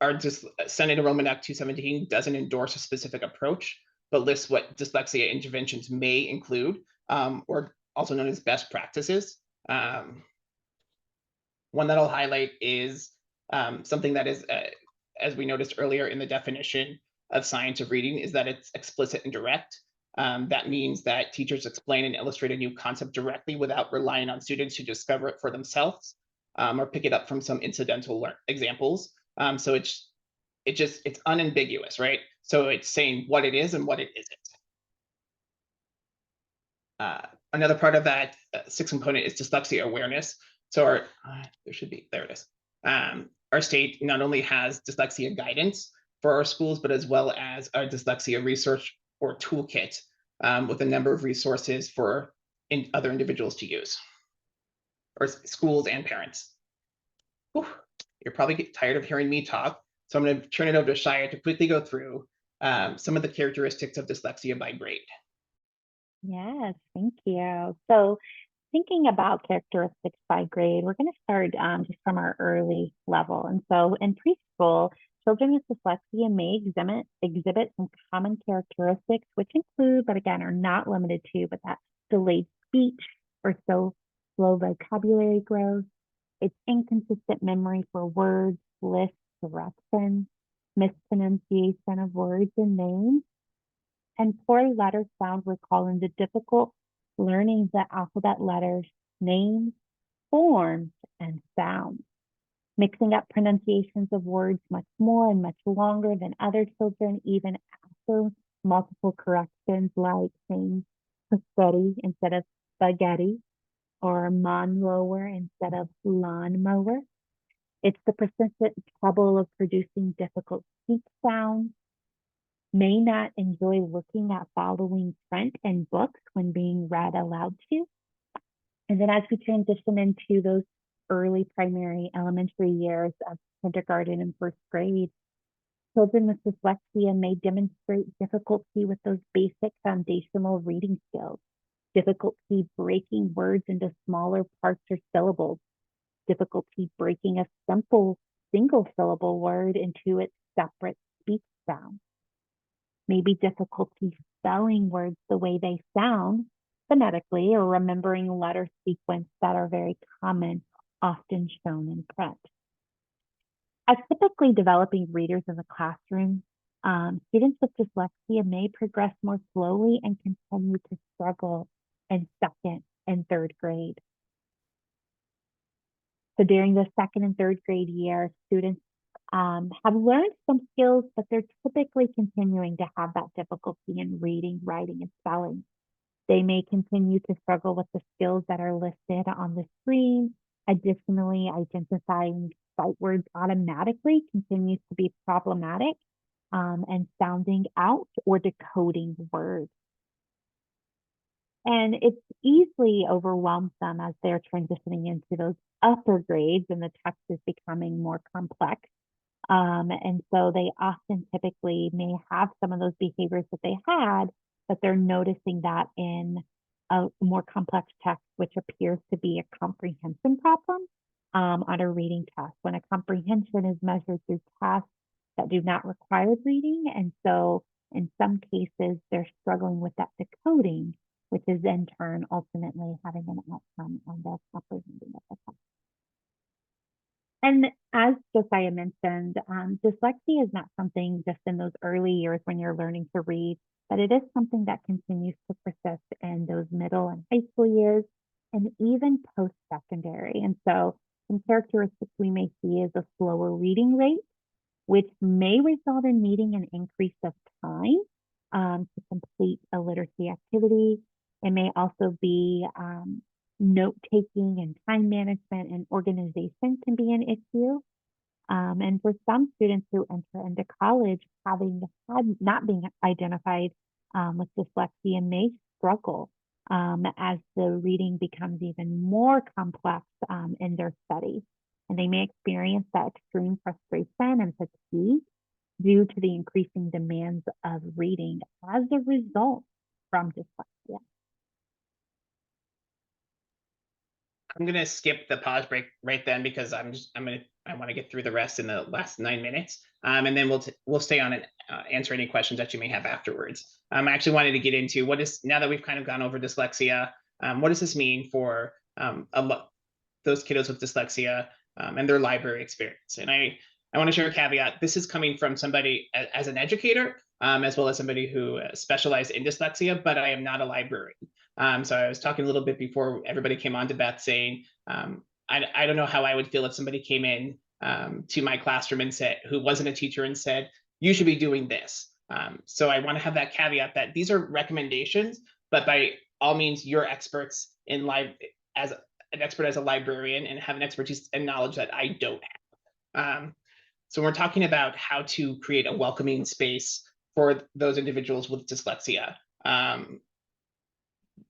our Senate Enrollment Act 217 doesn't endorse a specific approach, but lists what dyslexia interventions may include, or also known as best practices. One that I'll highlight is something that is, as we noticed earlier in the definition of science of reading, is that it's explicit and direct. That means that teachers explain and illustrate a new concept directly without relying on students to discover it for themselves or pick it up from some incidental examples. So it's unambiguous, right? So it's saying what it is and what it isn't. Another part of that 6th component is dyslexia awareness. So there it is. Our state not only has dyslexia guidance for our schools, but as well as our dyslexia research or toolkit with a number of resources for other individuals to use, or schools and parents. Whew, you're probably tired of hearing me talk, so I'm going to turn it over to Shaiya to quickly go through some of the characteristics of dyslexia by grade. Yes, thank you. So thinking about characteristics by grade, we're going to start just from our early level. And so in preschool, children with dyslexia may exhibit some common characteristics, which include, but again, are not limited to, but that delayed speech or slow vocabulary growth. It's inconsistent memory for words, lists, directions, mispronunciation of words and names, and poor letter sound recall and the difficult learning the alphabet letters, names, forms, and sounds. Mixing up pronunciations of words much more and much longer than other children, even after multiple corrections, like saying spaghetti instead of spaghetti, or lawnmower instead of lawnmower. It's the persistent trouble of producing difficult speech sounds. May not enjoy looking at following print and books when being read aloud to. And then as we transition into those early primary elementary years of kindergarten and first grade, children with dyslexia may demonstrate difficulty with those basic foundational reading skills, difficulty breaking words into smaller parts or syllables, difficulty breaking a simple single syllable word into its separate speech sounds, maybe difficulty spelling words the way they sound phonetically or remembering letter sequence that are very common, often shown in print. As typically developing readers in the classroom, students with dyslexia may progress more slowly and continue to struggle in second and third grade. So during the second and third grade year, students have learned some skills, but they're typically continuing to have that difficulty in reading, writing, and spelling. They may continue to struggle with the skills that are listed on the screen. Additionally, identifying sight words automatically continues to be problematic, and sounding out or decoding words. And it's easily overwhelms them as they're transitioning into those upper grades and the text is becoming more complex. And so they often typically may have some of those behaviors that they had, but they're noticing that in a more complex text, which appears to be a comprehension problem on a reading test, when a comprehension is measured through tests that do not require reading. And so in some cases, they're struggling with that decoding, which is in turn ultimately having an outcome on the upper reading of the test. And as Josiah mentioned, dyslexia is not something just in those early years when you're learning to read, but it is something that continues to persist in those middle and high school years and even post-secondary. And so some characteristics we may see is a slower reading rate, which may result in needing an increase of time to complete a literacy activity. It may also be note-taking and time management and organization can be an issue. And for some students who enter into college, having not being identified with dyslexia may struggle as the reading becomes even more complex in their studies. And they may experience that extreme frustration and fatigue due to the increasing demands of reading as a result from dyslexia. I'm gonna skip the pause break right then because I want to get through the rest in the last 9 minutes, and then we'll stay on and answer any questions that you may have afterwards. I actually wanted to get into now that we've kind of gone over dyslexia, what does this mean for those kiddos with dyslexia and their library experience? And I want to share a caveat. This is coming from somebody as an educator, as well as somebody who specialized in dyslexia, but I am not a librarian. So I was talking a little bit before everybody came on to Beth saying, I don't know how I would feel if somebody came in to my classroom and said, who wasn't a teacher, and said, you should be doing this. So I want to have that caveat that these are recommendations, but by all means, you're experts in as an expert as a librarian and have an expertise and knowledge that I don't have. So we're talking about how to create a welcoming space for those individuals with dyslexia.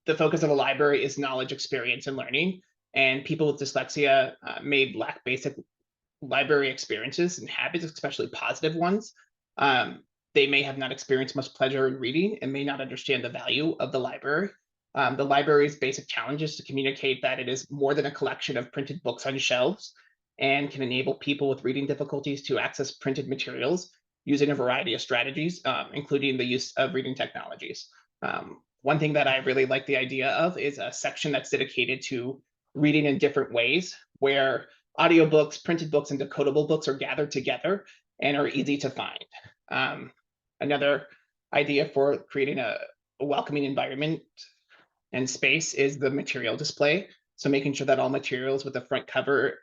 The focus of a library is knowledge, experience, and learning. And people with dyslexia may lack basic library experiences and habits, especially positive ones. They may have not experienced much pleasure in reading and may not understand the value of the library. The library's basic challenge is to communicate that it is more than a collection of printed books on shelves and can enable people with reading difficulties to access printed materials using a variety of strategies, including the use of reading technologies. One thing that I really like the idea of is a section that's dedicated to reading in different ways, where audiobooks, printed books, and decodable books are gathered together and are easy to find. Another idea for creating a welcoming environment and space is the material display. So making sure that all materials with the front cover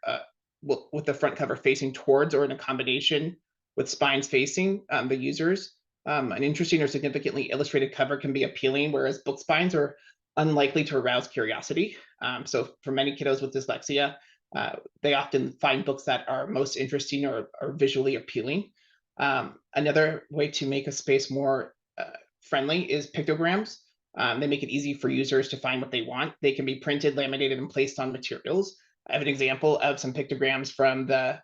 facing towards or in a combination with spines facing the users. An interesting or significantly illustrated cover can be appealing, whereas book spines are unlikely to arouse curiosity. So for many kiddos with dyslexia, they often find books that are most interesting or visually appealing. Another way to make a space more friendly is pictograms. They make it easy for users to find what they want. They can be printed, laminated, and placed on materials. I have an example of some pictograms from the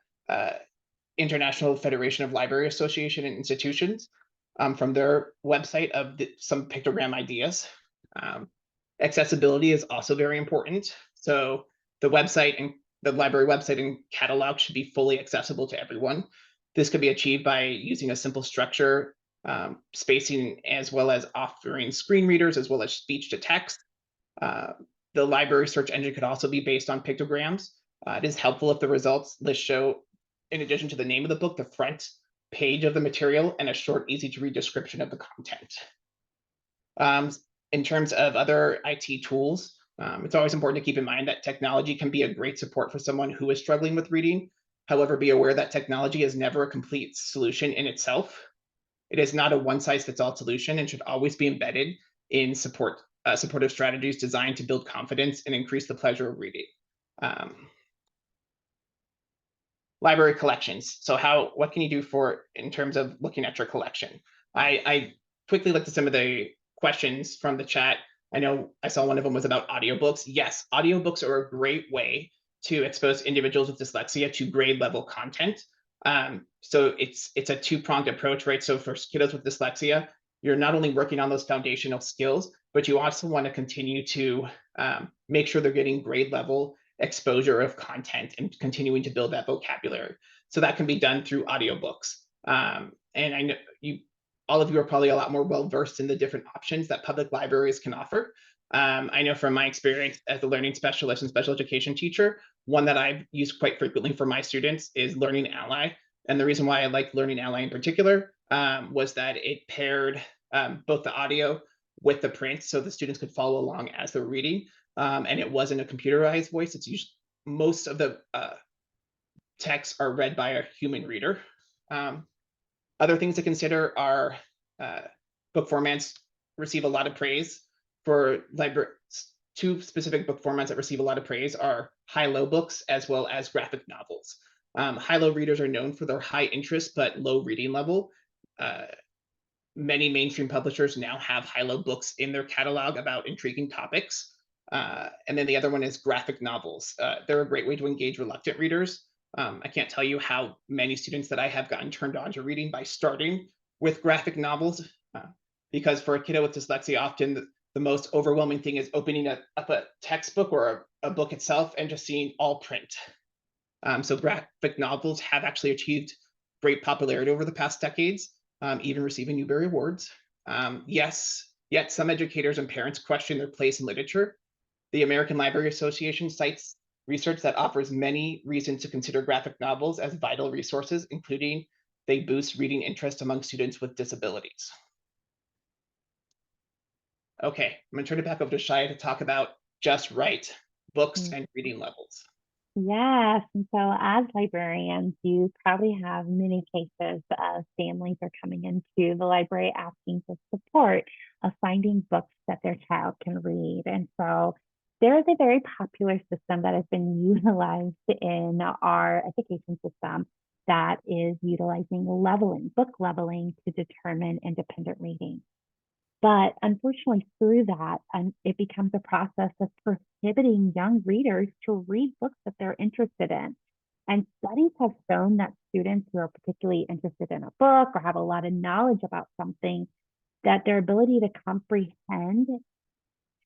International Federation of Library Association and Institutions, from their website of some pictogram ideas. Accessibility is also very important. So the website and the library website and catalog should be fully accessible to everyone. This could be achieved by using a simple structure, spacing, as well as offering screen readers, as well as speech to text. The library search engine could also be based on pictograms. It is helpful if the results list show, in addition to the name of the book, the front page of the material and a short, easy to read description of the content. In terms of other IT tools, it's always important to keep in mind that technology can be a great support for someone who is struggling with reading. However, be aware that technology is never a complete solution in itself. It is not a one-size-fits-all solution and should always be embedded in supportive strategies designed to build confidence and increase the pleasure of reading. Library collections. So what can you do in terms of looking at your collection? I quickly looked at some of the questions from the chat. I know I saw one of them was about audiobooks. Yes, audiobooks are a great way to expose individuals with dyslexia to grade level content. So it's a two-pronged approach, right? So for kiddos with dyslexia, you're not only working on those foundational skills, but you also want to continue to make sure they're getting grade level exposure of content and continuing to build that vocabulary. So that can be done through audiobooks. And I know all of you are probably a lot more well-versed in the different options that public libraries can offer. I know from my experience as a learning specialist and special education teacher, one that I've used quite frequently for my students is Learning Ally. And the reason why I like Learning Ally in particular was that it paired both the audio with the print so the students could follow along as they're reading. And it wasn't a computerized voice. It's usually most of the texts are read by a human reader. Other things to consider are book formats receive a lot of praise. For two specific book formats that receive a lot of praise are high-low books as well as graphic novels. High-low readers are known for their high interest but low reading level. Many mainstream publishers now have high-low books in their catalog about intriguing topics. And then the other one is graphic novels. They're a great way to engage reluctant readers. I can't tell you how many students that I have gotten turned on to reading by starting with graphic novels, because for a kiddo with dyslexia, often the most overwhelming thing is opening up a textbook or a book itself and just seeing all print. So graphic novels have actually achieved great popularity over the past decades, even receiving Newbery Awards. Yes, yet some educators and parents question their place in literature. The American Library Association cites research that offers many reasons to consider graphic novels as vital resources, including they boost reading interest among students with disabilities. Okay, I'm going to turn it back over to Shaiya to talk about Just Right, books and reading levels. Yes, and so as librarians, you probably have many cases of families are coming into the library asking for support of finding books that their child can read. And so there is a very popular system that has been utilized in our education system that is utilizing leveling, book leveling to determine independent reading. But unfortunately, through that, it becomes a process of prohibiting young readers to read books that they're interested in. And studies have shown that students who are particularly interested in a book or have a lot of knowledge about something, that their ability to comprehend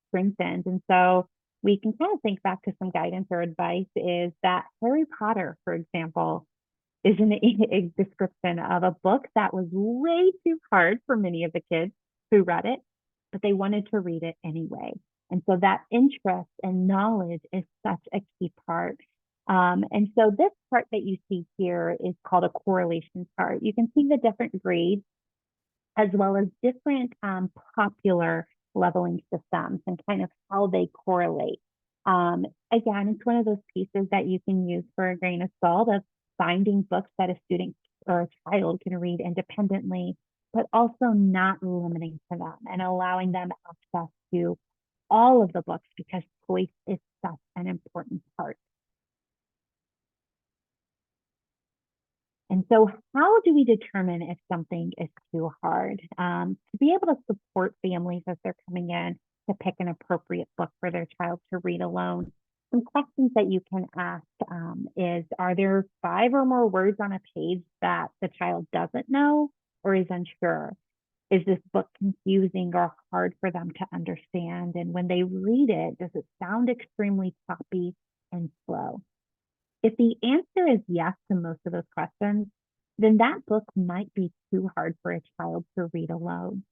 strengthens. And so we can kind of think back to some guidance or advice is that Harry Potter, for example, is a description of a book that was way too hard for many of the kids who read it, but they wanted to read it anyway. And so that interest and knowledge is such a key part. And so this part that you see here is called a correlation chart. You can see the different grades as well as different popular leveling systems and kind of how they correlate. Again, it's one of those pieces that you can use for a grain of salt of finding books that a student or a child can read independently, but also not limiting to them and allowing them access to all of the books because choice is such an important part. And so how do we determine if something is too hard? To be able to support families as they're coming in to pick an appropriate book for their child to read alone, some questions that you can ask is, are there 5 or more words on a page that the child doesn't know or is unsure? Is this book confusing or hard for them to understand? And when they read it, does it sound extremely choppy and slow? If the answer is yes to most of those questions, then that book might be too hard for a child to read alone.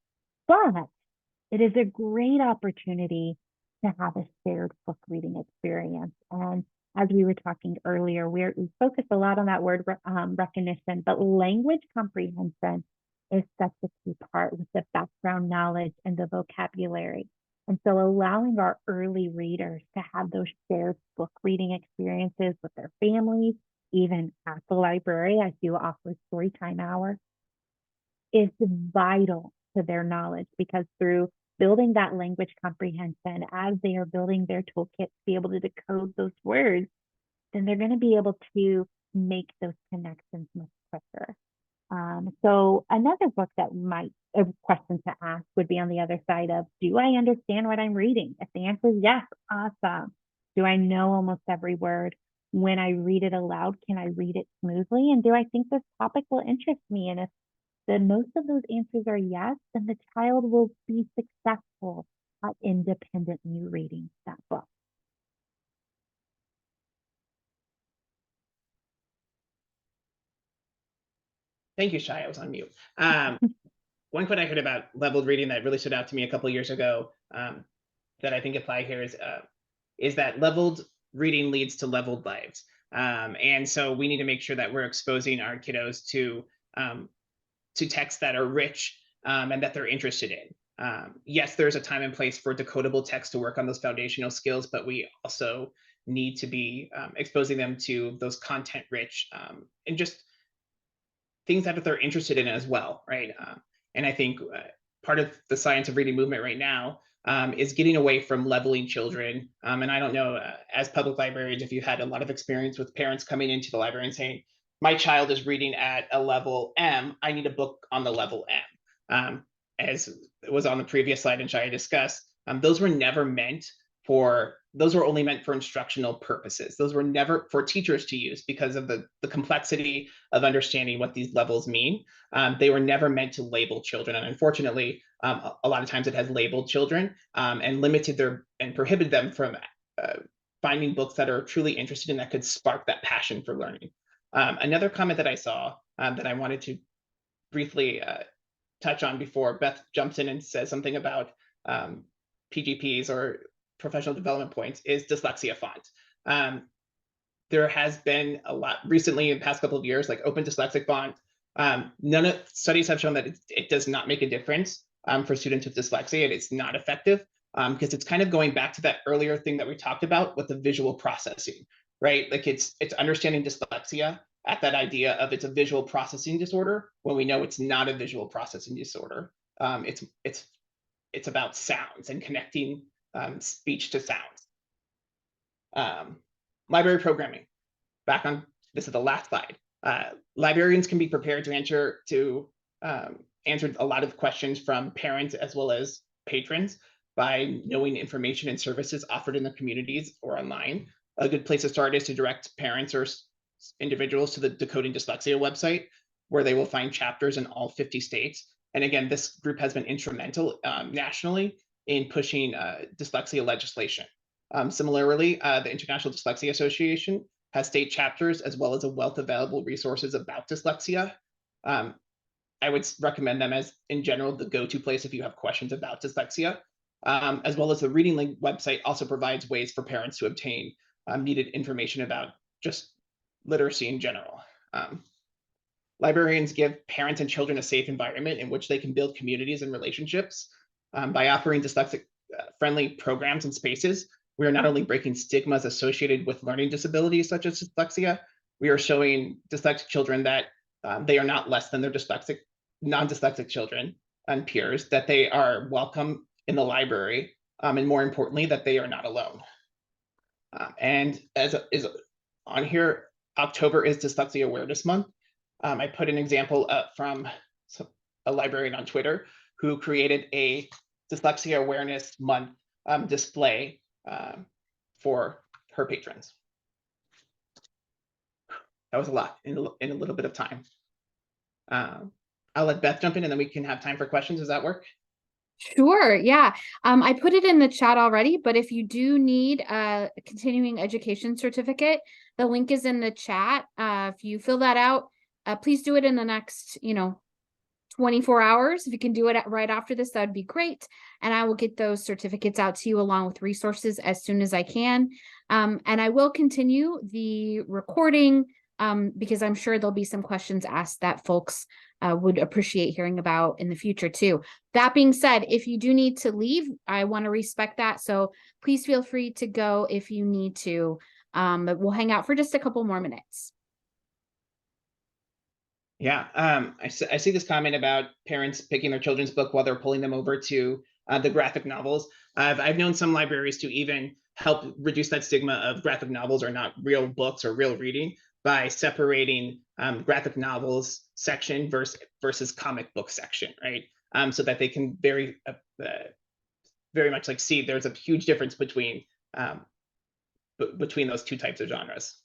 But it is a great opportunity to have a shared book reading experience. And as we were talking earlier, we focus a lot on that word recognition, but language comprehension is such a key part with the background knowledge and the vocabulary. And so allowing our early readers to have those shared book reading experiences with their families, even at the library, I do offer story time hour, is vital to their knowledge, because through building that language comprehension, as they are building their toolkit to be able to decode those words, then they're going to be able to make those connections much quicker. So another book that a question to ask would be on the other side of, do I understand what I'm reading? If the answer is yes, awesome. Do I know almost every word? When I read it aloud, can I read it smoothly? And do I think this topic will interest me? And if most of those answers are yes, then the child will be successful at independently reading that book. Thank you, Shai. I was on mute. One quote I heard about leveled reading that really stood out to me a couple of years ago, that I think apply here is that leveled reading leads to leveled lives. And so we need to make sure that we're exposing our kiddos to texts that are rich and that they're interested in. Yes, there's a time and place for decodable text to work on those foundational skills, but we also need to be exposing them to those content-rich and just things that they're interested in as well, right? And I think part of the science of reading movement right now is getting away from leveling children. And I don't know, as public librarians, if you had a lot of experience with parents coming into the library and saying, my child is reading at a level M, I need a book on the level M. As was on the previous slide and Shaiya discussed, those were only meant for instructional purposes. Those were never for teachers to use because of the complexity of understanding what these levels mean. They were never meant to label children. And unfortunately, a lot of times it has labeled children and prohibited them from finding books that are truly interested in, that could spark that passion for learning. Another comment that I saw that I wanted to briefly touch on before Beth jumps in and says something about PGPs or professional development points is dyslexia font. There has been a lot recently in the past couple of years, like open dyslexic font. Studies have shown that it does not make a difference for students with dyslexia. It's not effective because it's kind of going back to that earlier thing that we talked about with the visual processing, right? Like it's understanding dyslexia at that idea of it's a visual processing disorder when we know it's not a visual processing disorder. It's about sounds and connecting speech to sounds. Library programming. This is the last slide. Librarians can be prepared to answer a lot of questions from parents as well as patrons by knowing information and services offered in their communities or online. A good place to start is to direct parents or individuals to the Decoding Dyslexia website, where they will find chapters in all 50 states. And again, this group has been instrumental nationally in pushing dyslexia legislation. Similarly, the International Dyslexia Association has state chapters as well as a wealth of available resources about dyslexia. I would recommend them as, in general, the go-to place if you have questions about dyslexia, as well as the Reading Link website also provides ways for parents to obtain needed information about just literacy in general. Librarians give parents and children a safe environment in which they can build communities and relationships. By offering dyslexic-friendly programs and spaces, we are not only breaking stigmas associated with learning disabilities such as dyslexia, we are showing dyslexic children that they are not less than their non-dyslexic children and peers, that they are welcome in the library, and more importantly, that they are not alone. And as is on here, October is Dyslexia Awareness Month. I put an example up from a librarian on Twitter who created a Dyslexia Awareness Month display for her patrons. That was a lot in a little bit of time. I'll let Beth jump in and then we can have time for questions. Does that work? Sure, yeah. I put it in the chat already, but if you do need a continuing education certificate, the link is in the chat. If you fill that out, please do it in the next, 24 hours. If you can do it right after this, that'd be great. And I will get those certificates out to you along with resources as soon as I can. And I will continue the recording because I'm sure there'll be some questions asked that folks would appreciate hearing about in the future too. That being said, if you do need to leave, I want to respect that. So please feel free to go if you need to. But we'll hang out for just a couple more minutes. Yeah, I see this comment about parents picking their children's book while they're pulling them over to the graphic novels. I've known some libraries to even help reduce that stigma of graphic novels are not real books or real reading by separating graphic novels section versus comic book section, right? So that they can very much like see there's a huge difference between those two types of genres.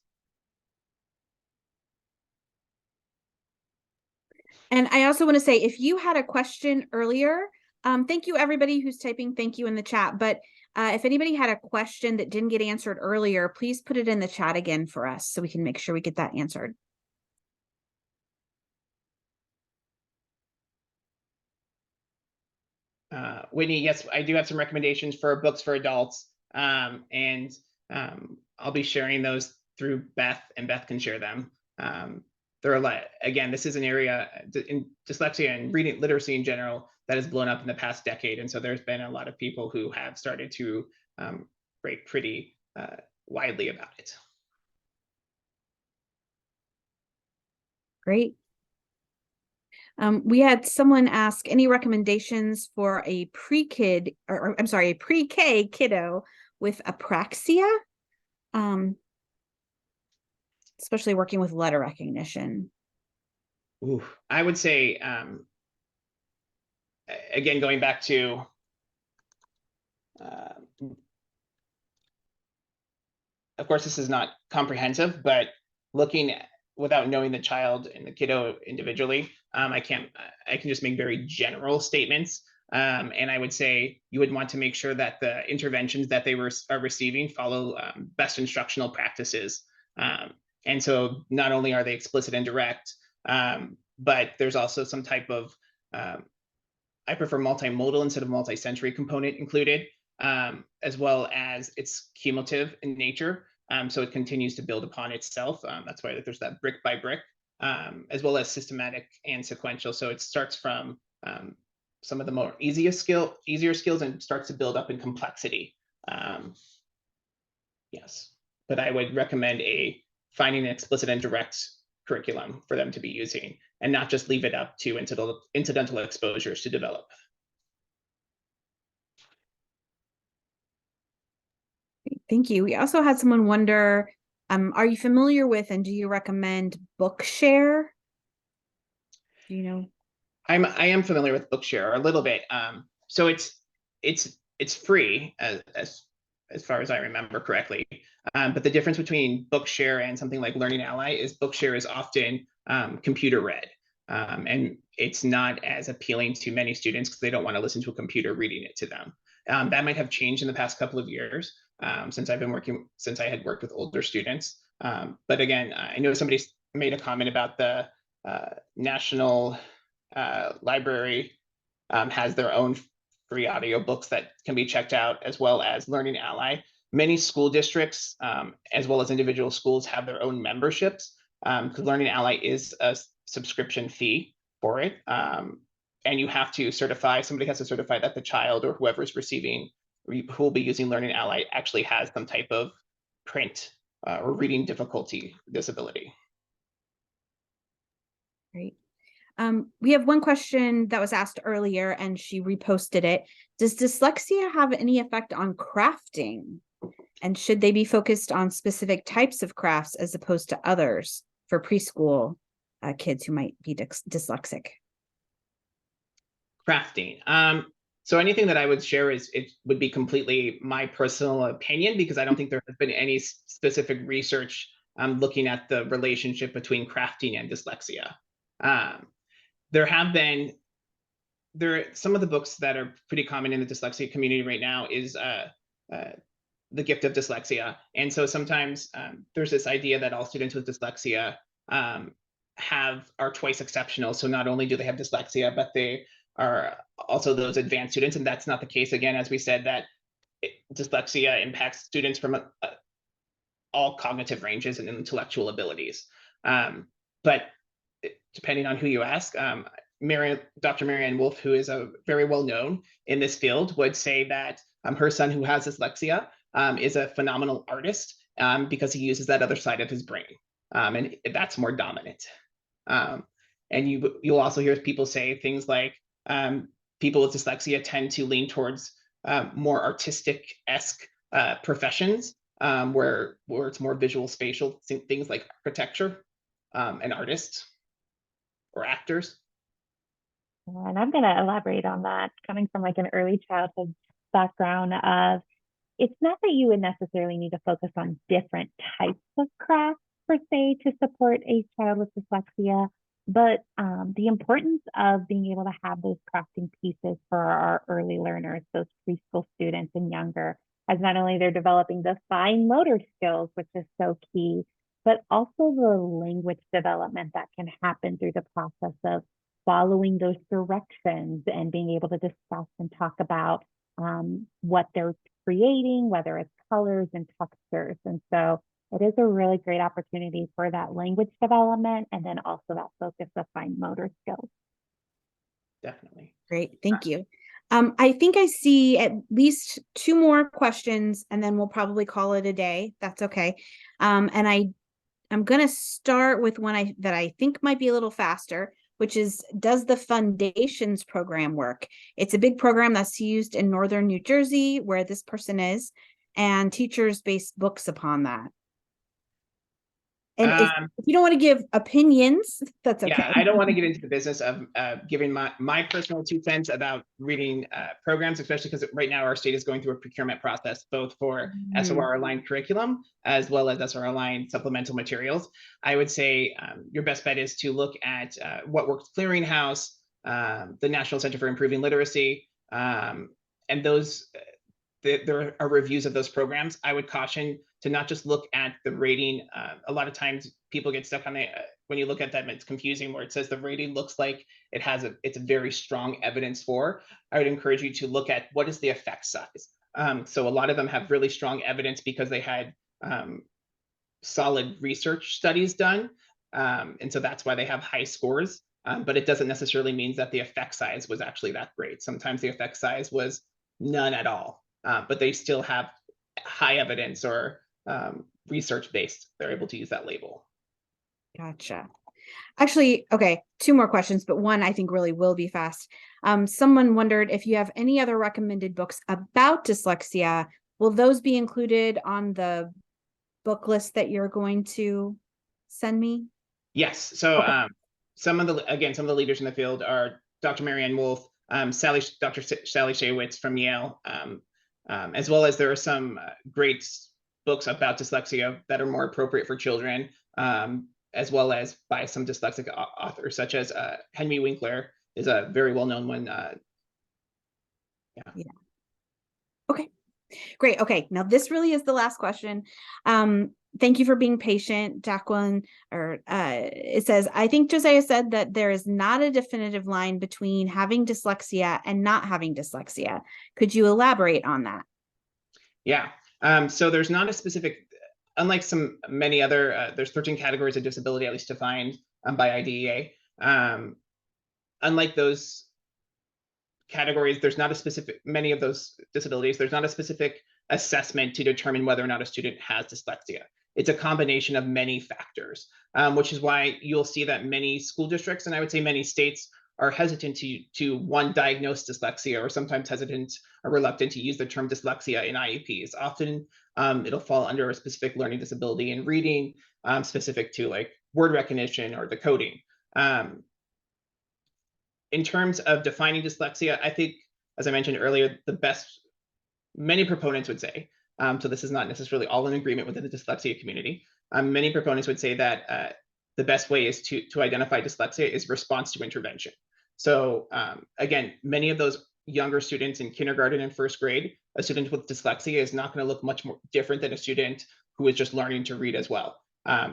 And I also want to say, if you had a question earlier, thank you everybody who's typing thank you in the chat. But if anybody had a question that didn't get answered earlier, please put it in the chat again for us so we can make sure we get that answered. Whitney, yes, I do have some recommendations for books for adults. And I'll be sharing those through Beth, and Beth can share them. There are a lot. Again, this is an area in dyslexia and reading literacy in general that has blown up in the past decade. And so there's been a lot of people who have started to write pretty widely about it. Great. We had someone ask any recommendations for a pre-K kiddo with apraxia, especially working with letter recognition. Ooh, I would say, again, going back to of course, this is not comprehensive, but looking at, without knowing the child and the kiddo individually, I can just make very general statements. And I would say you would want to make sure that the interventions that they are receiving follow best instructional practices. And so not only are they explicit and direct, but there's also some type of, I prefer multimodal instead of multi-sensory component included, as well as it's cumulative in nature. So it continues to build upon itself. That's why there's that brick by brick, as well as systematic and sequential. So it starts from some of the more easier skills and starts to build up in complexity. Yes, but I would recommend finding an explicit and direct curriculum for them to be using, and not just leave it up to incidental exposures to develop. Thank you. We also had someone wonder, are you familiar with and do you recommend Bookshare? Do you know? I am familiar with Bookshare a little bit. So it's free as far as I remember correctly. But the difference between Bookshare and something like Learning Ally is Bookshare is often computer read. And it's not as appealing to many students because they don't want to listen to a computer reading it to them. That might have changed in the past couple of years since I had worked with older students. But again, I know somebody made a comment about the National Library has their own free audiobooks that can be checked out, as well as Learning Ally. Many school districts, as well as individual schools, have their own memberships because Learning Ally is a subscription fee for it. And you have to somebody has to certify that the child or whoever is who will be using Learning Ally actually has some type of print or reading difficulty disability. Great. We have one question that was asked earlier and she reposted it. Does dyslexia have any effect on crafting? And should they be focused on specific types of crafts as opposed to others for preschool? kids who might be dyslexic? Crafting. So anything that I would share it would be completely my personal opinion, because I don't think there has been any specific research looking at the relationship between crafting and dyslexia. There have been some of the books that are pretty common in the dyslexia community right now is The Gift of Dyslexia. And so sometimes there's this idea that all students with dyslexia are twice exceptional. So not only do they have dyslexia, but they are also those advanced students. And that's not the case. Again, as we said, that dyslexia impacts students from all cognitive ranges and intellectual abilities. But depending on who you ask, Dr. Marianne Wolf, who is very well known in this field, would say that her son, who has dyslexia, is a phenomenal artist because he uses that other side of his brain, and that's more dominant. And you'll also hear people say things like people with dyslexia tend to lean towards more artistic-esque professions, where it's more visual spatial, things like architecture and artists or actors. And I'm going to elaborate on that, coming from like an early childhood background of, it's not that you would necessarily need to focus on different types of crafts per se to support a child with dyslexia, but the importance of being able to have those crafting pieces for our early learners, those preschool students and younger, as not only they're developing the fine motor skills, which is so key, but also the language development that can happen through the process of following those directions and being able to discuss and talk about what they're creating, whether it's colors and textures. And so it is a really great opportunity for that language development and then also that focus of fine motor skills. Definitely. Great, thank you. I think I see at least 2 more questions, and then we'll probably call it a day. That's okay. And I'm going to start with one that I think might be a little faster, which is, does the Foundations program work? It's a big program that's used in northern New Jersey, where this person is, and teachers base books upon that. And if you don't want to give opinions, that's okay. Yeah, I don't want to get into the business of giving my personal 2 cents about reading programs, especially because right now our state is going through a procurement process, both for SOR-aligned curriculum as well as SOR-aligned supplemental materials. I would say your best bet is to look at What Works Clearinghouse, the National Center for Improving Literacy, and those. There are reviews of those programs. I would caution to not just look at the rating. A lot of times people get stuck on when you look at them, it's confusing where it says the rating looks like it's a very strong evidence for. I would encourage you to look at what is the effect size. So a lot of them have really strong evidence because they had solid research studies done. And so that's why they have high scores. But it doesn't necessarily mean that the effect size was actually that great. Sometimes the effect size was none at all. But they still have high evidence or research-based. They're able to use that label. Gotcha. Actually, okay, 2 more questions, but one I think really will be fast. Someone wondered if you have any other recommended books about dyslexia. Will those be included on the book list that you're going to send me? Yes. So some of the leaders in the field are Dr. Marianne Wolf, Dr. Sally Shaywitz from Yale, as well as there are some great books about dyslexia that are more appropriate for children, as well as by some dyslexic authors, such as Henry Winkler is a very well-known one. Yeah. Okay, great. Okay, now this really is the last question. Thank you for being patient, Jacqueline. It says, I think Josiah said that there is not a definitive line between having dyslexia and not having dyslexia. Could you elaborate on that? Yeah. So there's not a specific, unlike many other, there's 13 categories of disability, at least defined by IDEA. Unlike those categories, there's not a specific, many of those disabilities, there's not a specific assessment to determine whether or not a student has dyslexia. It's a combination of many factors, which is why you'll see that many school districts, and I would say many states, are hesitant to diagnose dyslexia, or sometimes hesitant or reluctant to use the term dyslexia in IEPs. Often it'll fall under a specific learning disability in reading, specific to like word recognition or the coding. In terms of defining dyslexia, I think, as I mentioned earlier, many proponents would say, so this is not necessarily all in agreement within the dyslexia community. Many proponents would say that the best way is to identify dyslexia is response to intervention. So again, many of those younger students in kindergarten and first grade, a student with dyslexia is not going to look much more different than a student who is just learning to read as well.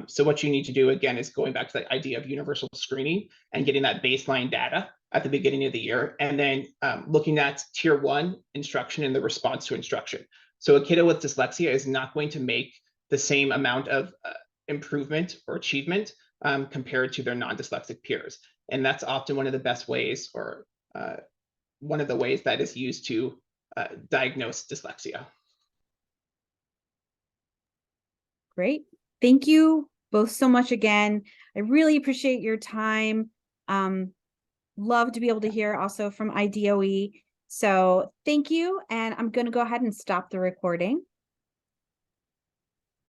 So what you need to do, again, is going back to the idea of universal screening and getting that baseline data at the beginning of the year, and then looking at tier 1 instruction and the response to instruction. So a kiddo with dyslexia is not going to make the same amount of improvement or achievement compared to their non-dyslexic peers. And that's often one of the best ways, or one of the ways that is used to diagnose dyslexia. Great. Thank you both so much again. I really appreciate your time. Love to be able to hear also from IDOE. So thank you. And I'm going to go ahead and stop the recording.